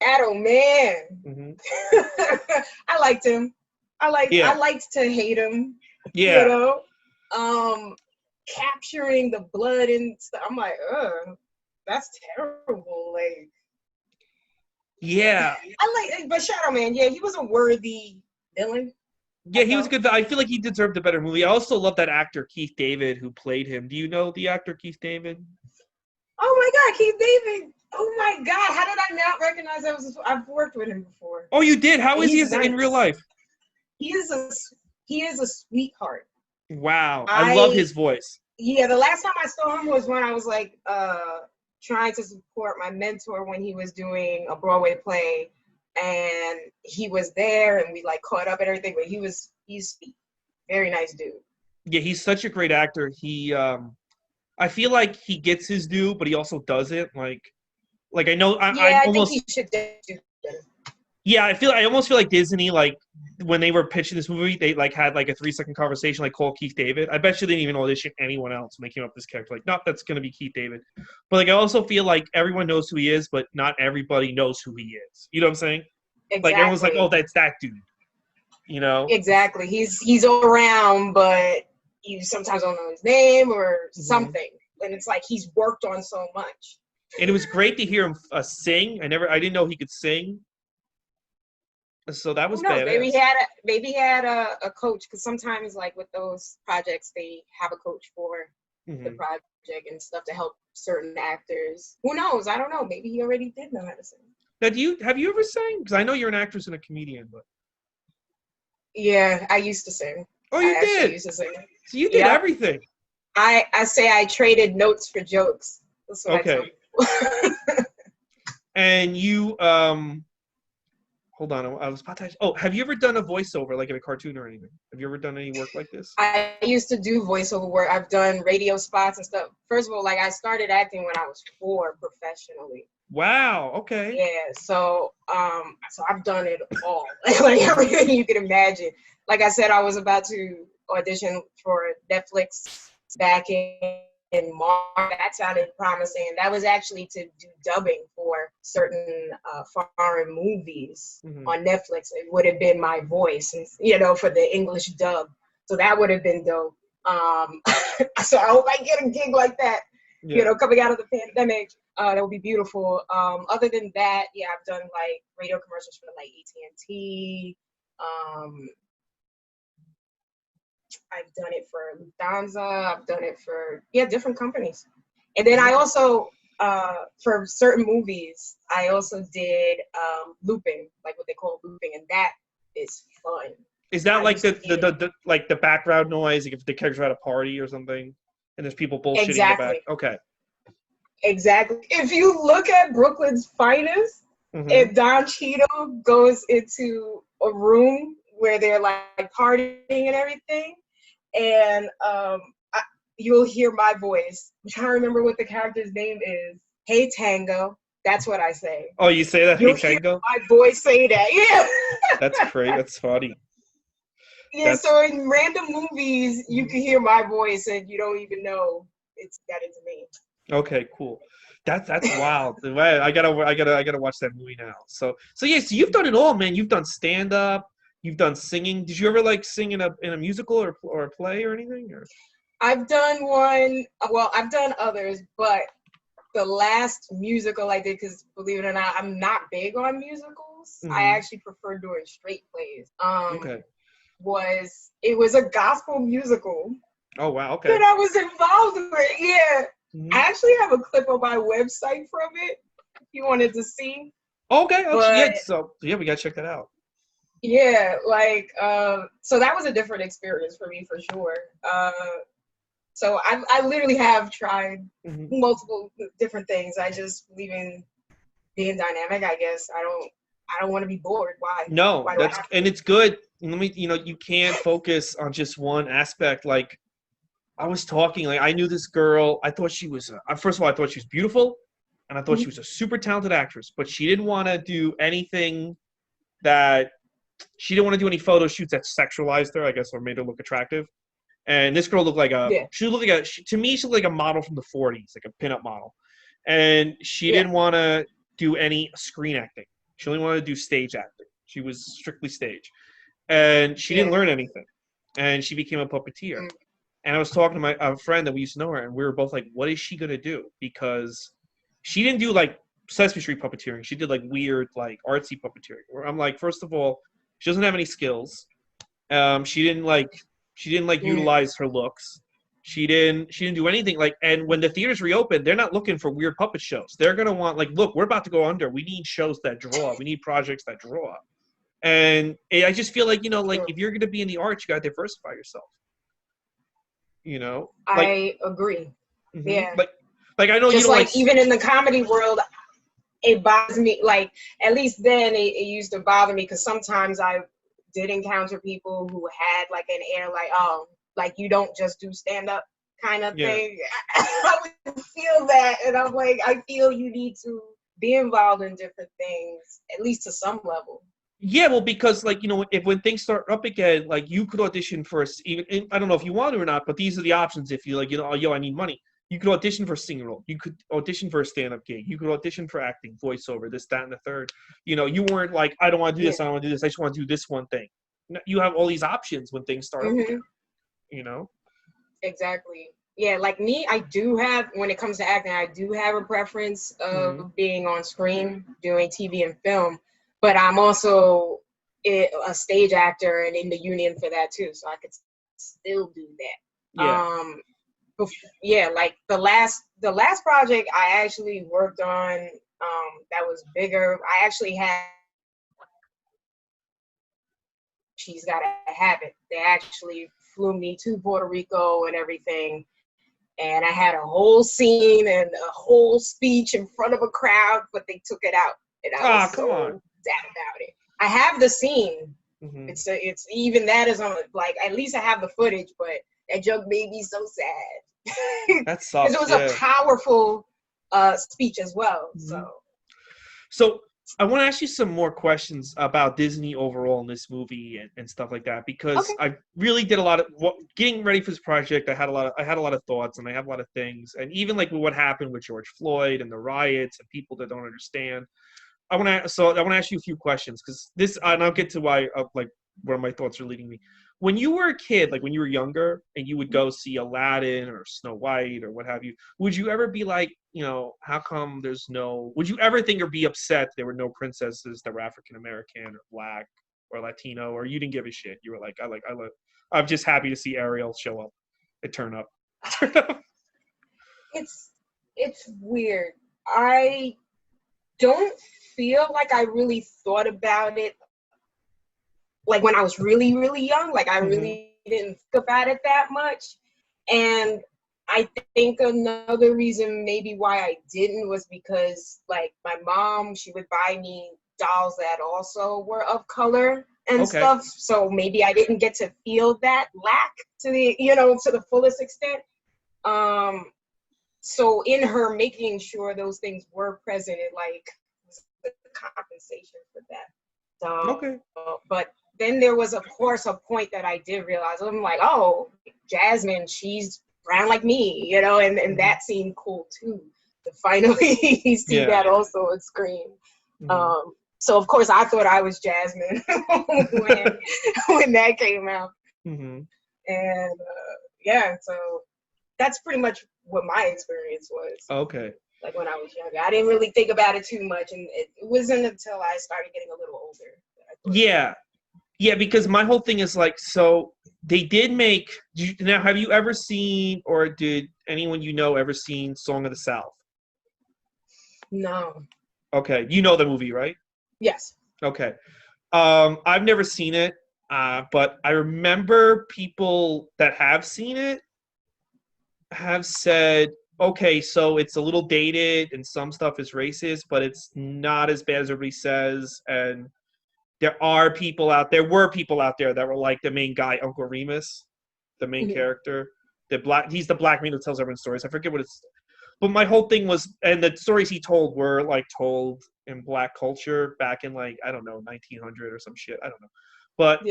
Shadow Man. Mm-hmm. I liked him. I liked to hate him. Yeah. Capturing the blood and stuff. I'm like, that's terrible. Like, yeah. But Shadow Man, he was a worthy villain. Yeah, he was good. I feel like he deserved a better movie. I also love that actor, Keith David, who played him. Do you know the actor Keith David? Oh my God, Keith David. Oh my God, how did I not recognize that? I've worked with him before. Oh, you did? How is he nice. In real life? He is a sweetheart. Wow, I love his voice. Yeah, the last time I saw him was when I was like trying to support my mentor when he was doing a Broadway play, and he was there and we like caught up and everything. But he's very nice dude. Yeah, he's such a great actor. He I feel like he gets his due, but he also doesn't. Like I know. I almost think he should do better. Yeah, I almost feel like Disney, like when they were pitching this movie, they like had like a 3-second conversation, like call Keith David. I bet you they didn't even audition anyone else when they came up with this character. Like, nope, that's gonna be Keith David. But like, I also feel like everyone knows who he is, but not everybody knows who he is. You know what I'm saying? Exactly. Like everyone's like, oh, that's that dude. Exactly. He's all around, but you sometimes don't know his name or something. And it's like he's worked on so much. And it was great to hear him sing. I didn't know he could sing. So that was badass. Maybe he had a coach, because sometimes like with those projects they have a coach for the project and stuff to help certain actors. Who knows? I don't know. Maybe he already did know how to sing. Now, have you ever sang? Because I know you're an actress and a comedian, but yeah, I used to sing. Oh, you did? I used to sing. So you did everything. I say I traded notes for jokes. That's what okay. And you hold on, I was about to ask, have you ever done a voiceover, like in a cartoon or anything? Have you ever done any work like this? I used to do voiceover work. I've done radio spots and stuff. First of all, like I started acting when I was 4 professionally. Wow, okay. Yeah, so I've done it all. Like everything you can imagine. Like I said, I was about to audition for Netflix back in March. That sounded promising. That was actually to do dubbing for certain foreign movies on Netflix. It would have been my voice, for the English dub. So that would have been dope. So I hope I get a gig like that, coming out of the pandemic. That would be beautiful. Other than that, I've done like radio commercials for like AT&T. I've done it for Lufthansa. I've done it for different companies. And then I also for certain movies I also did looping, like what they call looping, and that is fun. Is that like the background noise, like if the characters are at a party or something and there's people bullshitting in the back? Okay. Exactly. If you look at Brooklyn's Finest, if Don Cheadle goes into a room where they're like partying and everything, and you'll hear my voice. I'm trying to remember what the character's name is. Hey Tango. That's what I say. Oh, you say that? Hey Tango? My voice say that. Yeah. That's great. That's funny. Yeah, so in random movies, you can hear my voice and you don't even know that it's me. Okay, cool. That's wild. I gotta watch that movie now. So yeah, so you've done it all, man. You've done stand up, you've done singing. Did you ever like sing in a musical or a play or anything? Or? I've done one. Well, I've done others, but the last musical I did, because believe it or not, I'm not big on musicals. Mm-hmm. I actually prefer doing straight plays. Okay. It was a gospel musical. Oh wow. Okay. That I was involved with. Yeah. Mm-hmm. I actually have a clip on my website from it if you wanted to see. Okay. But, yeah. So yeah, we gotta check that out. Yeah, like so that was a different experience for me for sure. So I literally have tried multiple different things. I just believe in being dynamic, I guess. I don't want to be bored. Why? No, Why and it's good. You can't focus on just one aspect. Like I was talking, like I knew this girl. I thought she was first of all, I thought she was beautiful, and I thought she was a super talented actress. But she didn't want to do anything that she didn't want to do any photo shoots that sexualized her, I guess, or made her look attractive. And this girl looked like she looked like to me, she looked like a model from the 40s, like a pinup model. And she didn't want to do any screen acting. She only wanted to do stage acting. She was strictly stage. And she didn't learn anything. And she became a puppeteer. And I was talking to a friend that we used to know her, and we were both like, what is she going to do? Because she didn't do, like, Sesame Street puppeteering. She did, like, weird, like, artsy puppeteering. Where I'm like, first of all, she doesn't have any skills. She didn't utilize her looks. She didn't do anything. Like, and when the theaters reopen, they're not looking for weird puppet shows. They're going to want, like, look, we're about to go under. We need shows that draw. We need projects that draw. And I just feel like, like if you're going to be in the arts, you got to diversify yourself. I agree. Mm-hmm. Yeah. Like I know just you don't like even in the comedy world, it bothers me. Like at least then it used to bother me because sometimes I did encounter people who had like an air like, oh, like you don't just do stand up kind of thing. I would feel that, and I'm like, I feel you need to be involved in different things at least to some level. Yeah, well, because like when things start up again, like you could audition for even I don't know if you want to or not, but these are the options. If you like, I need money. You could audition for a singing role. You could audition for a stand-up gig. You could audition for acting, voiceover, this, that, and the third. You weren't like, I don't want to do this. I don't want to do this. I just want to do this one thing. You have all these options when things start up again. Exactly. Yeah, like me, I do have, when it comes to acting, I do have a preference of being on screen, doing TV and film. But I'm also a stage actor and in the union for that too, so I could still do that. Yeah. Like the last project I actually worked on that was bigger. I actually had She's Gotta Have It. They actually flew me to Puerto Rico and everything, and I had a whole scene and a whole speech in front of a crowd, but they took it out, and I was so sad about it. I have the scene. It's even that is on, like, at least I have the footage, but that joke made me so sad. That sucks. Because it was a powerful speech as well. So I want to ask you some more questions about Disney overall in this movie and stuff like that, because I really did a lot of getting ready for this project. I had a lot of thoughts, and I have a lot of things, and even like what happened with George Floyd and the riots and people that don't understand. I want to ask you a few questions because this, and I'll get to where my thoughts are leading me. When you were a kid, like when you were younger, and you would go see Aladdin or Snow White or what have you, would you ever be like, how come there's no? Would you ever think or be upset there were no princesses that were African American or Black or Latino, or you didn't give a shit? You were like, I'm just happy to see Ariel show up and turn up. It's weird. I don't feel like I really thought about it like when I was really, really young. Like I really didn't think about it that much. And I think another reason maybe why I didn't was because like my mom, she would buy me dolls that also were of color and stuff. So maybe I didn't get to feel that lack to the fullest extent. So in her making sure those things were present, it like was the compensation for that. So, but then there was, of course, a point that I did realize. I'm like, oh, Jasmine, she's brown like me, you know, and that seemed cool too, to finally see that also on screen. So of course I thought I was Jasmine when that came out. And so that's pretty much what my experience was. Okay. Like when I was younger, I didn't really think about it too much, and it wasn't until I started getting a little older. Yeah, because my whole thing is like, so they did make. Now, have you ever seen, or did anyone you know ever seen Song of the South? No. Okay, you know the movie, right? Yes. Okay. I've never seen it, but I remember people that have seen it have said, okay, so it's a little dated and some stuff is racist, but it's not as bad as everybody says. And there were people out there that were like the main guy, Uncle Remus, the main character. He's the black man who tells everyone stories. I forget what it's. But my whole thing was, and the stories he told were like told in black culture back in like, I don't know, 1900 or some shit. I don't know. But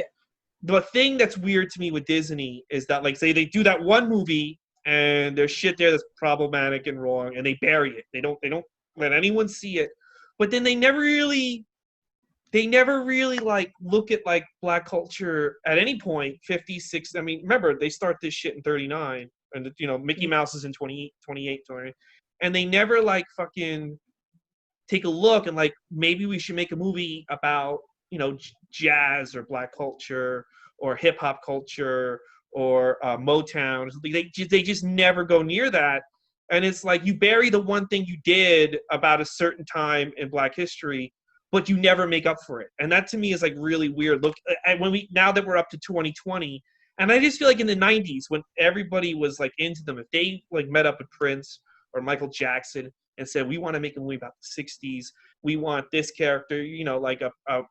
the thing that's weird to me with Disney is that, like, say they do that one movie and there's shit there that's problematic and wrong, and they bury it. They don't let anyone see it. But then they never really like look at like black culture at any point, 50, 60. I mean, remember, they start this shit in 39. And, you know, Mickey Mouse is in 28, and they never like fucking take a look and like, maybe we should make a movie about, you know, jazz or black culture or hip hop culture or Motown. They just never go near that. And it's like, you bury the one thing you did about a certain time in black history, but you never make up for it. And that to me is like really weird. Look, now that we're up to 2020, and I just feel like in the 90s, when everybody was like into them, if they like met up with Prince or Michael Jackson and said, we want to make a movie about the 60s, we want this character, you know, like a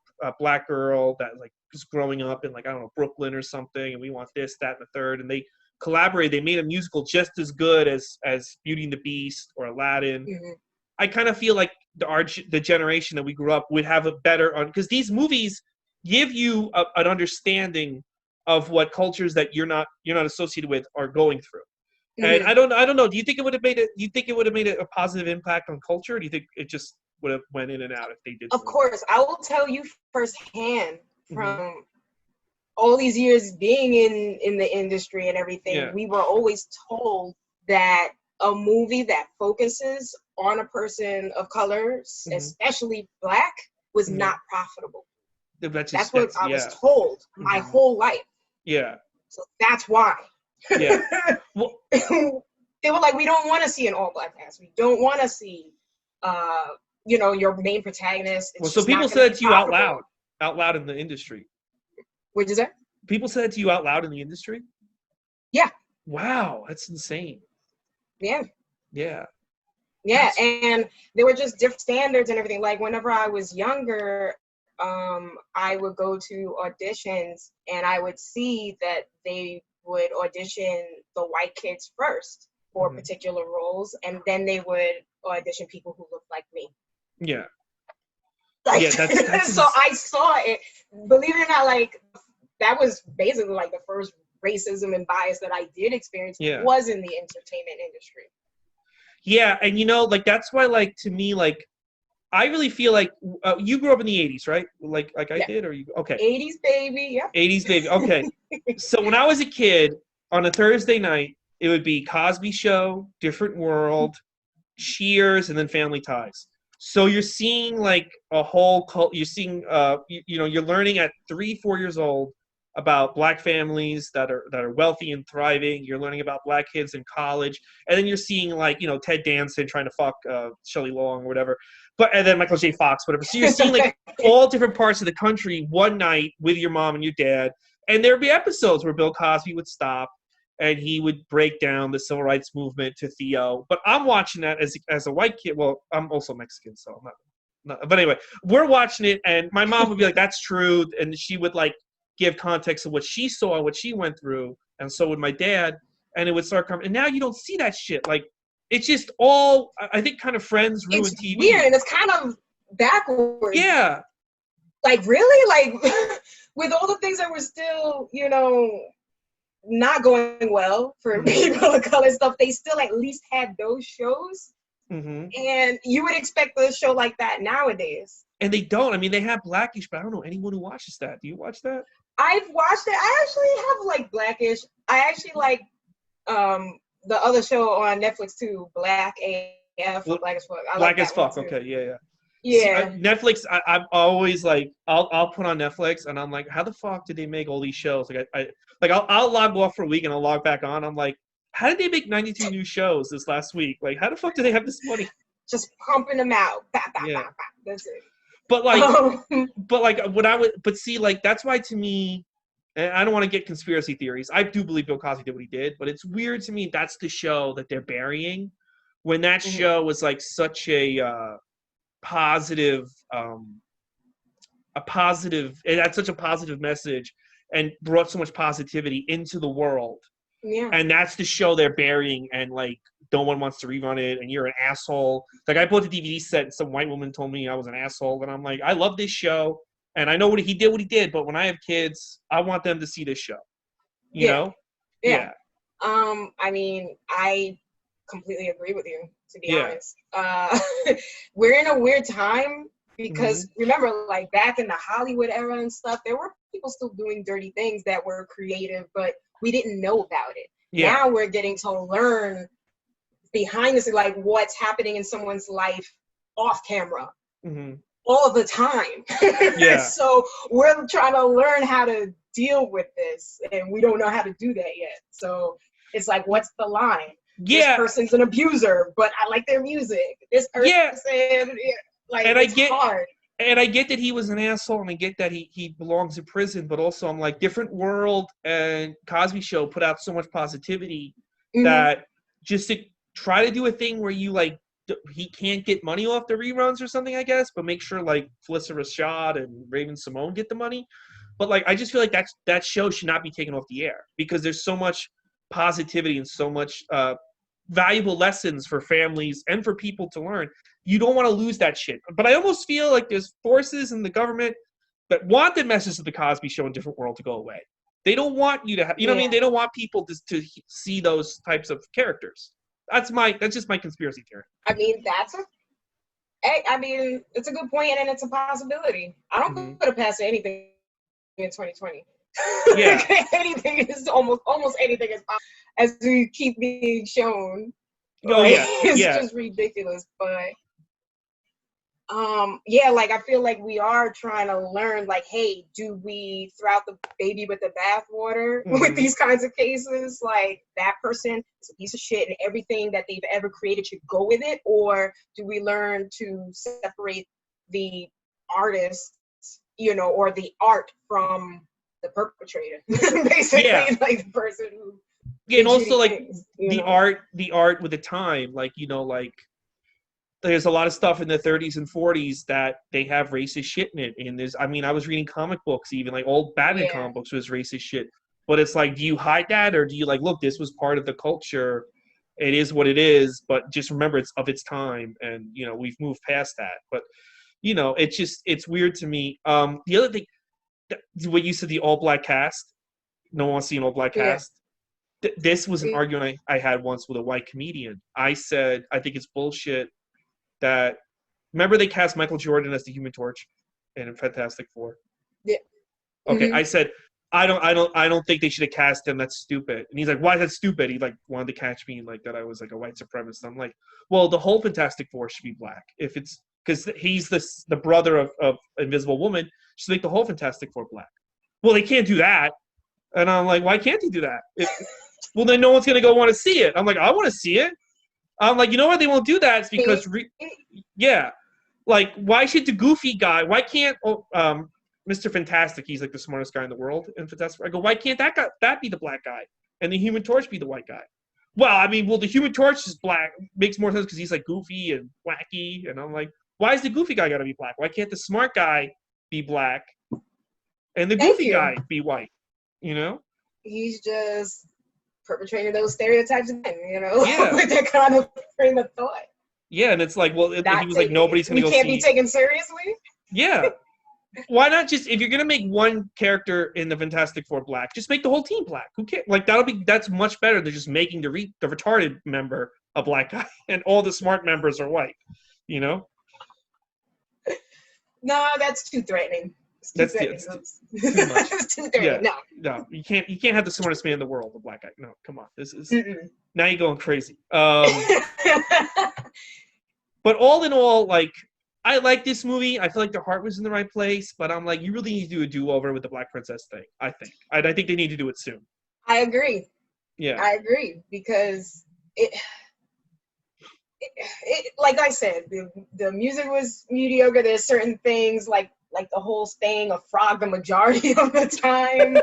black girl that like was growing up in like, I don't know, Brooklyn or something, and we want this, that, and the third, and they collaborated. They made a musical just as good as Beauty and the Beast or Aladdin. I kind of feel like the generation that we grew up would have a better, because these movies give you an understanding of what cultures that you're not associated with are going through. And I don't know. Do you think it would have made a positive impact on culture? Or do you think it just would have went in and out if they did? Of course, I will tell you firsthand from all these years being in the industry and everything. We were always told that a movie that focuses on a person of color, especially black, was not profitable. That's what I was told my whole life. Yeah. So that's why. Yeah. Well, they were like, we don't want to see an all black cast. We don't want to see, you know, your main protagonist. Well, so people said it to you out loud in the industry. What'd you say? People said it to you out loud in the industry? Yeah. Wow, that's insane. Yeah. Yeah. Yeah, and there were just different standards and everything. Like whenever I was younger, I would go to auditions and I would see that they would audition the white kids first for particular roles, and then they would audition people who looked like me. Yeah. Like, yeah, that's so I saw it. Believe it or not, like that was basically like the first racism and bias that I did experience was in the entertainment industry. Yeah, and you know, like that's why, like to me, like I really feel like you grew up in the 80s, right? Like I did, or you? Okay. 80s baby, yeah. 80s baby. Okay. So when I was a kid, on a Thursday night, it would be Cosby Show, Different World, Cheers, and then Family Ties. So you're seeing like a whole cult. You're seeing, you know, you're learning at 3-4 years old about black families that are wealthy and thriving. You're learning about black kids in college, and then you're seeing like, you know, Ted Danson trying to fuck Shelley Long or whatever, and then Michael J. Fox, whatever. So you're seeing like all different parts of the country one night with your mom and your dad, and there'd be episodes where Bill Cosby would stop and he would break down the civil rights movement to Theo. But I'm watching that as a white kid. Well, I'm also Mexican, so I'm not. But anyway, we're watching it, and my mom would be like, "That's true," and she would like give context of what she saw, what she went through, and so would my dad, and it would start coming. And now you don't see that shit. Like, it's just all, I think, kind of Friends ruined it's TV. Weird, and it's kind of backwards. Yeah. Like, really? Like, with all the things that were still, not going well for people of color stuff, they still at least had those shows. Mm-hmm. And you would expect a show like that nowadays. And they don't. I mean, they have Blackish, but I don't know anyone who watches that. Do you watch that? I've watched it. I actually have like Blackish. I actually like the other show on Netflix too, Black AF, Black as Fuck. Black as Fuck. Okay, yeah. Yeah. See, Netflix. I'm always like, I'll put on Netflix, and I'm like, how the fuck did they make all these shows? Like, I'll log off for a week and I'll log back on. I'm like, how did they make 92 new shows this last week? Like, how the fuck do they have this money? Just pumping them out. Yeah. That's it. But see, like, that's why to me, and I don't want to get conspiracy theories. I do believe Bill Cosby did what he did, but it's weird to me that's the show that they're burying, when that show was like such a positive, it had such a positive message and brought so much positivity into the world. Yeah. And that's the show they're burying, and like no one wants to rerun it, and you're an asshole. Like, I bought the DVD set and some white woman told me I was an asshole, and I'm like, I love this show and I know he did, but when I have kids, I want them to see this show. You know? Yeah. I mean, I completely agree with you, to be honest. We're in a weird time because remember, like back in the Hollywood era and stuff, there were people still doing dirty things that were creative, but we didn't know about it. Yeah. Now we're getting to learn behind the scenes, like what's happening in someone's life off camera all the time. Yeah. So we're trying to learn how to deal with this, and we don't know how to do that yet. So it's like, what's the line? Yeah. This person's an abuser, but I like their music. This person, like, and it's hard. And I get that he was an asshole, and I get that he belongs in prison, but also I'm like, Different World and Cosby Show put out so much positivity that just to try to do a thing where you like, he can't get money off the reruns or something, I guess, but make sure like Felissa Rashad and Raven Simone get the money. But like, I just feel like that show should not be taken off the air because there's so much positivity and so much valuable lessons for families and for people to learn. You don't want to lose that shit. But I almost feel like there's forces in the government that want the message of the Cosby Show and Different World to go away. They don't want you to have, you know what I mean? They don't want people to see those types of characters. That's just my conspiracy theory. I mean, it's a good point, and it's a possibility. I don't put it past anything in 2020. Yeah. Anything is almost anything is possible as we keep being shown. Oh, yeah. It's just ridiculous, but like I feel like we are trying to learn, like, hey, do we throw out the baby with the bathwater with these kinds of cases? Like, that person is a piece of shit and everything that they've ever created should go with it? Or do we learn to separate the artist, or the art from the perpetrator? Basically, like the person who and also like things, the art with the time, like, like there's a lot of stuff in the 30s and 40s that they have racist shit in it. And I was reading comic books, even like old Batman comic books was racist shit. But it's like, do you hide that, or do you like, look, this was part of the culture. It is what it is, but just remember it's of its time, and we've moved past that. But it's weird to me. The other thing, what you said, the all black cast. No one wants to see an all black cast. This was an argument I had once with a white comedian. I said, I think it's bullshit that, remember they cast Michael Jordan as the Human Torch in Fantastic Four? Yeah. Okay, I said, I don't think they should have cast him. That's stupid. And he's like, why is that stupid? He like wanted to catch me like that I was like a white supremacist. I'm like, well, the whole Fantastic Four should be black. If it's because he's the brother of Invisible Woman, should make the whole Fantastic Four black. Well, they can't do that. And I'm like, why can't he do that? Well, then no one's going to go want to see it. I'm like, I want to see it. I'm like, you know why they won't do that? It's because, like, why should the goofy guy, why can't Mr. Fantastic, he's like the smartest guy in the world in Fantastic, I go, why can't that be the black guy and the Human Torch be the white guy? Well, the Human Torch is black, makes more sense because he's like goofy and wacky. And I'm like, why is the goofy guy got to be black? Why can't the smart guy be black and the goofy guy be white? He's just perpetrating those stereotypes again, with that kind of frame of thought. Yeah, and it's like, well, he was like, nobody's going to go see. We can't be taken seriously? Yeah. Why not just, if you're gonna make one character in the Fantastic Four black, just make the whole team black. Who cares? Like that's much better than just making the retarded member a black guy and all the smart members are white. You know? No, that's too threatening. That's too much. It's too threatening. Yeah. No. No, you can't have the smartest man in the world, a black guy. No, come on. This is now you're going crazy. But all in all, like, I like this movie. I feel like their heart was in the right place, but I'm like, you really need to do a do-over with the Black Princess thing, I think. I think they need to do it soon. I agree. Yeah. I agree, because it like I said, the music was mediocre. There's certain things like the whole staying a frog the majority of the time.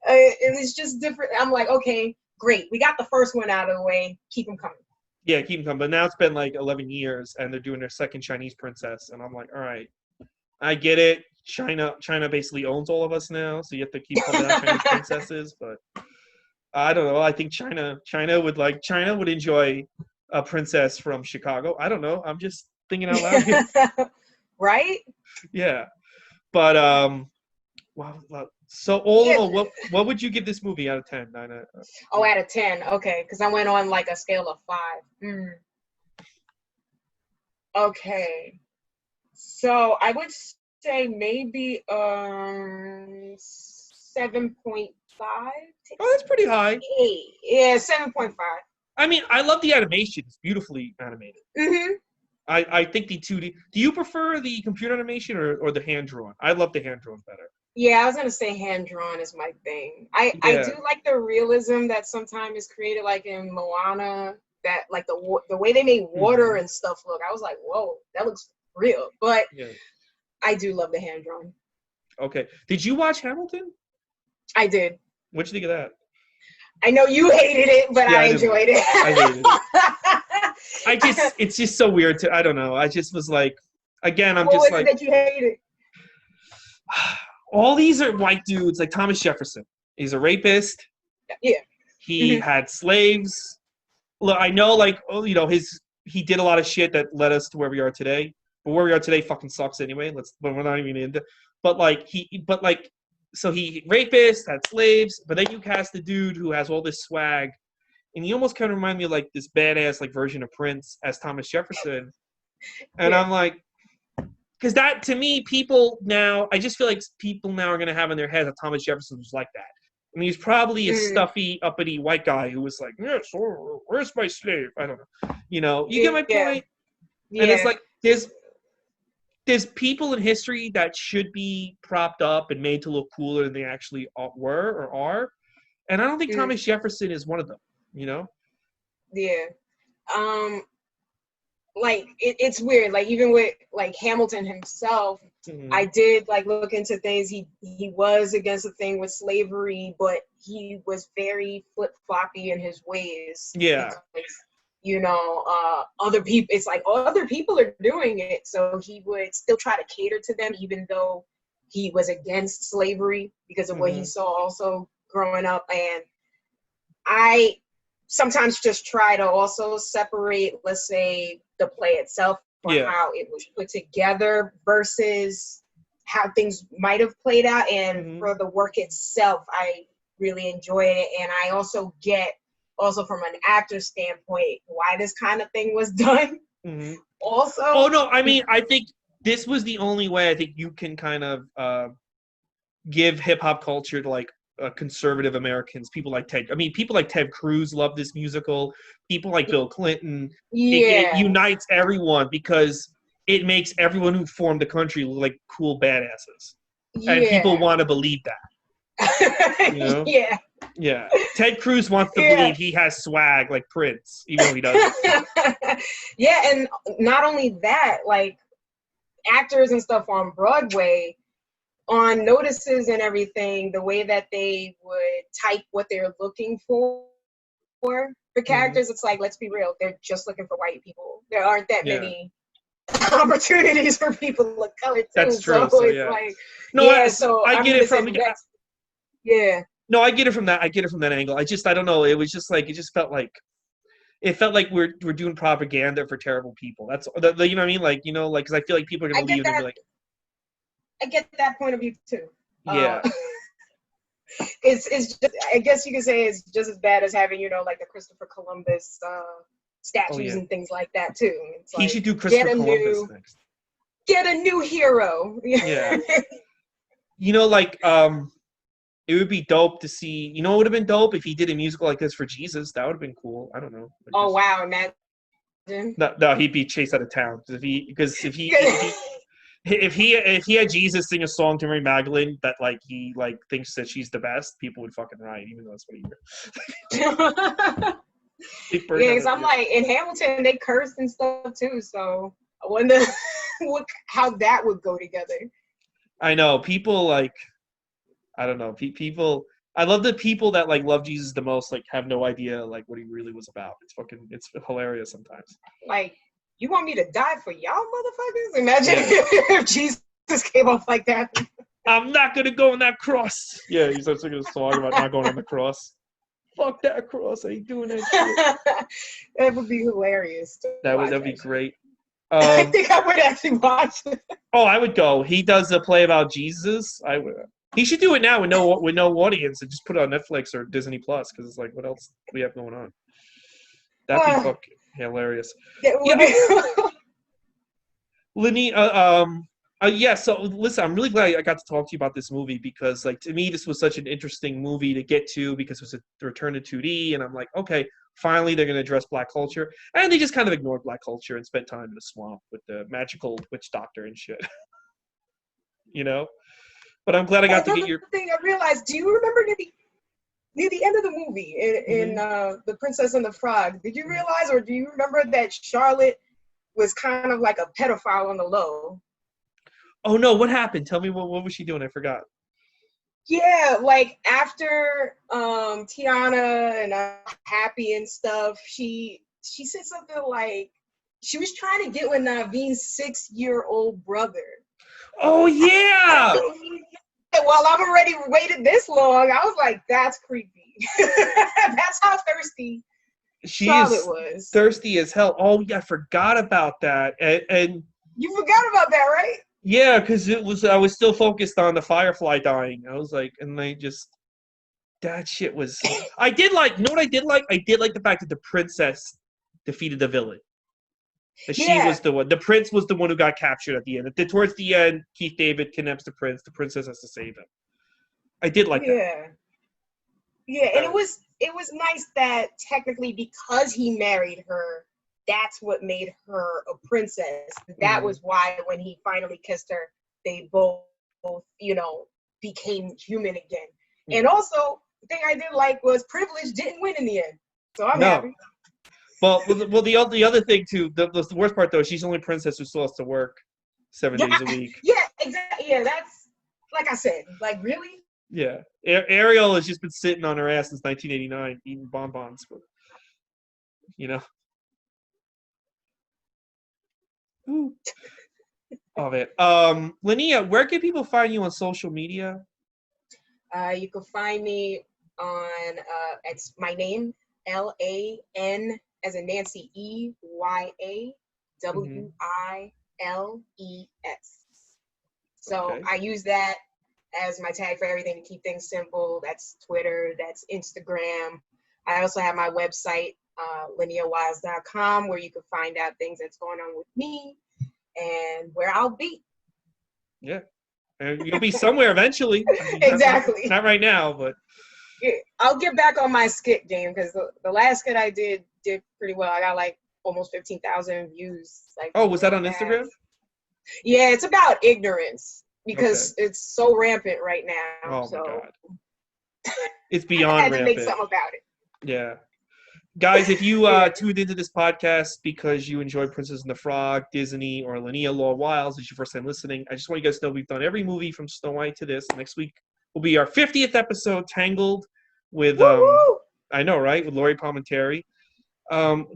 It was just different. I'm like, okay, great. We got the first one out of the way. Keep them coming. Yeah, keep them coming. But now it's been like 11 years, and they're doing their second Chinese princess, and I'm like, all right, I get it. China basically owns all of us now, so you have to keep coming out Chinese princesses. But I don't know. I think China would enjoy a princess from Chicago. I don't know. I'm just thinking out loud here. Right? Yeah. But wow. So all in all, what would you give this movie out of 10? Out of 10. Okay, because I went on like a scale of 5. Okay. So I would say maybe 7.5. Oh, that's pretty high. 8. Yeah, 7.5. I mean, I love the animation. It's beautifully animated. Mm-hmm. I think the 2D. Do you prefer the computer animation or the hand drawn? I love the hand drawn better. Yeah, I was gonna say hand drawn is my thing. I do like the realism that sometimes is created, like in Moana. That like the way they made water and stuff look. I was like, whoa, that looks real. But I do love the hand drawn. Okay. Did you watch Hamilton? I did. What'd you think of that? I know you hated it, but I enjoyed it. I hated it. It's just so weird I don't know. I just was like, again, I'm what just was like. It that you hated? All these are white dudes, like Thomas Jefferson. He's a rapist. Yeah. He had slaves. Look, I know, like, you know, he did a lot of shit that led us to where we are today. But where we are today fucking sucks anyway. But we're not even into. So he rapist, had slaves, but then you cast a dude who has all this swag, and he almost kind of remind me of like this badass like version of Prince as Thomas Jefferson. And I'm like, because that to me, I just feel like people now are gonna have in their head that Thomas Jefferson was like that. I mean, he's probably a stuffy, uppity white guy who was like, yes, where's my slave? I don't know. You know, you get my point? Yeah. And it's like there's people in history that should be propped up and made to look cooler than they actually were or are. And I don't think Thomas Jefferson is one of them, you know? Yeah. Like, it's weird. Like, even with, like, Hamilton himself, I did, like, look into things. He was against the thing with slavery, but he was very flip-floppy in his ways. Yeah. Because, you know, other people, it's like other people are doing it, so he would still try to cater to them, even though he was against slavery because of what he saw also growing up. And I sometimes just try to also separate, let's say, the play itself or how it was put together versus how things might have played out. And for the work itself, I really enjoy it. And I also get, from an actor standpoint, why this kind of thing was done. Also. Oh, no, I mean, I think this was the only way I think you can kind of give hip-hop culture to, like, conservative Americans, people like Ted Cruz love this musical, people like Bill Clinton. It unites everyone because it makes everyone who formed the country look like cool badasses. And people want to believe that. You know? Yeah. Ted Cruz wants to believe he has swag like Prince, even though he doesn't. And not only that, like, actors and stuff on Broadway, on notices and everything, the way that they would type what they're looking for characters, it's like, let's be real, they're just looking for white people. There aren't that many opportunities for people of color too. That's true. So it's like, I get it from Yeah. No, I get it from that. I get it from that angle. I don't know. It was just like, it just felt like it felt like we're doing propaganda for terrible people. That's you know what I mean? Like, you know, like, because I feel like people are I gonna get leave and be that. like, I get that point of view too. yeah, It's just, I guess you could say it's just as bad as having, you know, like the Christopher Columbus oh statues yeah, and things like that too. It's he like should do Christopher Columbus next. get a new hero. Yeah, you know, like it would be dope to see. You know, it would have been dope if he did a musical like this for Jesus. That would have been cool. I don't know. Oh wow, imagine. No, he'd be chased out of town because if he had Jesus sing a song to Mary Magdalene that like he like thinks that she's the best, people would fucking riot, even though that's what he Yeah, because I'm like in Hamilton they cursed and stuff too, so I wonder how that would go together. I know people like I don't know people. I love the people that like love Jesus the most. Like have no idea like what he really was about. It's hilarious sometimes. Like, you want me to die for y'all motherfuckers? Imagine if Jesus came off like that. I'm not gonna go on that cross. Yeah, he's like singing a song about not going on the cross. Fuck that cross. I ain't doing that shit. That would be hilarious. That'd be great. I think I would actually watch it. Oh, I would go. He does a play about Jesus. I would. He should do it now with no audience and just put it on Netflix or Disney Plus because it's like, what else do we have going on? That'd be fucking hilarious. Laneya, yeah. So listen, I'm really glad I got to talk to you about this movie because, like, to me, this was such an interesting movie to get to because it was a return to 2D, and I'm like, okay, finally they're going to address Black culture, and they just kind of ignored Black culture and spent time in a swamp with the magical witch doctor and shit. You know. But I'm glad I got to get your thing. I realized. Do you remember near the end of the movie in The Princess and the Frog? Did you realize, or do you remember that Charlotte was kind of like a pedophile on the low? Oh no! What happened? Tell me what was she doing? I forgot. Yeah, like after Tiana and Happy and stuff, she said something like she was trying to get with Naveen's 6-year-old brother. Oh yeah. Well, I've already waited this long. I was like, that's creepy. That's how thirsty Charlotte was. Thirsty as hell. Oh yeah, I forgot about that. And you forgot about that, right? Yeah, because I was still focused on the Firefly dying. I was like, and that shit was. I did like. You know what I did like? I did like the fact that the princess defeated the villain. That she was the one. The prince was the one who got captured at the end. Towards the end, Keith David kidnaps the prince. The princess has to save him. I did like that. Yeah, and it was nice that technically because he married her, that's what made her a princess. That was why when he finally kissed her, they both became human again. And also, the thing I did like was privilege didn't win in the end. So I'm happy. Well, the other thing too, the worst part though, she's the only princess who still has to work 7 days a week. Yeah, exactly. Yeah, that's like I said. Like really? Yeah, Ariel has just been sitting on her ass since 1989, eating bonbons. But, you know. Ooh. Oh man. Laneya, where can people find you on social media? You can find me on it's my name, LAN as in Nancy EYA WILES. So I use that as my tag for everything to keep things simple. That's Twitter, that's Instagram. I also have my website, LaneyaWiles.com, where you can find out things that's going on with me and where I'll be. Yeah. And you'll be somewhere eventually. I mean, exactly. Not right now, but. Yeah, I'll get back on my skit game because the last skit I did pretty well. I got like almost 15,000 views. Like, oh, was that on Instagram? Yeah, it's about ignorance because it's so rampant right now. Oh, my God. It's beyond I had to rampant. make something about it. Yeah. Guys, if you tuned into this podcast because you enjoyed Princess and the Frog, Disney, or Laneya Law Wiles, it's your first time listening, I just want you guys to know we've done every movie from Snow White to this. Next week will be our 50th episode, Tangled, with, I know, right, with Lori Palmentary.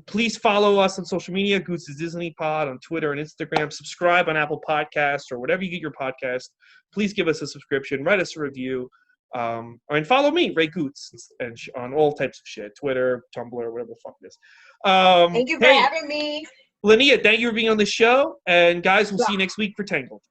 Please follow us on social media, Goots' Disney Pod on Twitter and Instagram. Subscribe on Apple Podcasts or whatever you get your podcast. Please give us a subscription. Write us a review. And follow me, Ray Goots, and on all types of shit, Twitter, Tumblr, whatever the fuck it is. Thank you for Hey, having me. Laneya, thank you for being on the show. And guys, we'll see you next week for Tangled.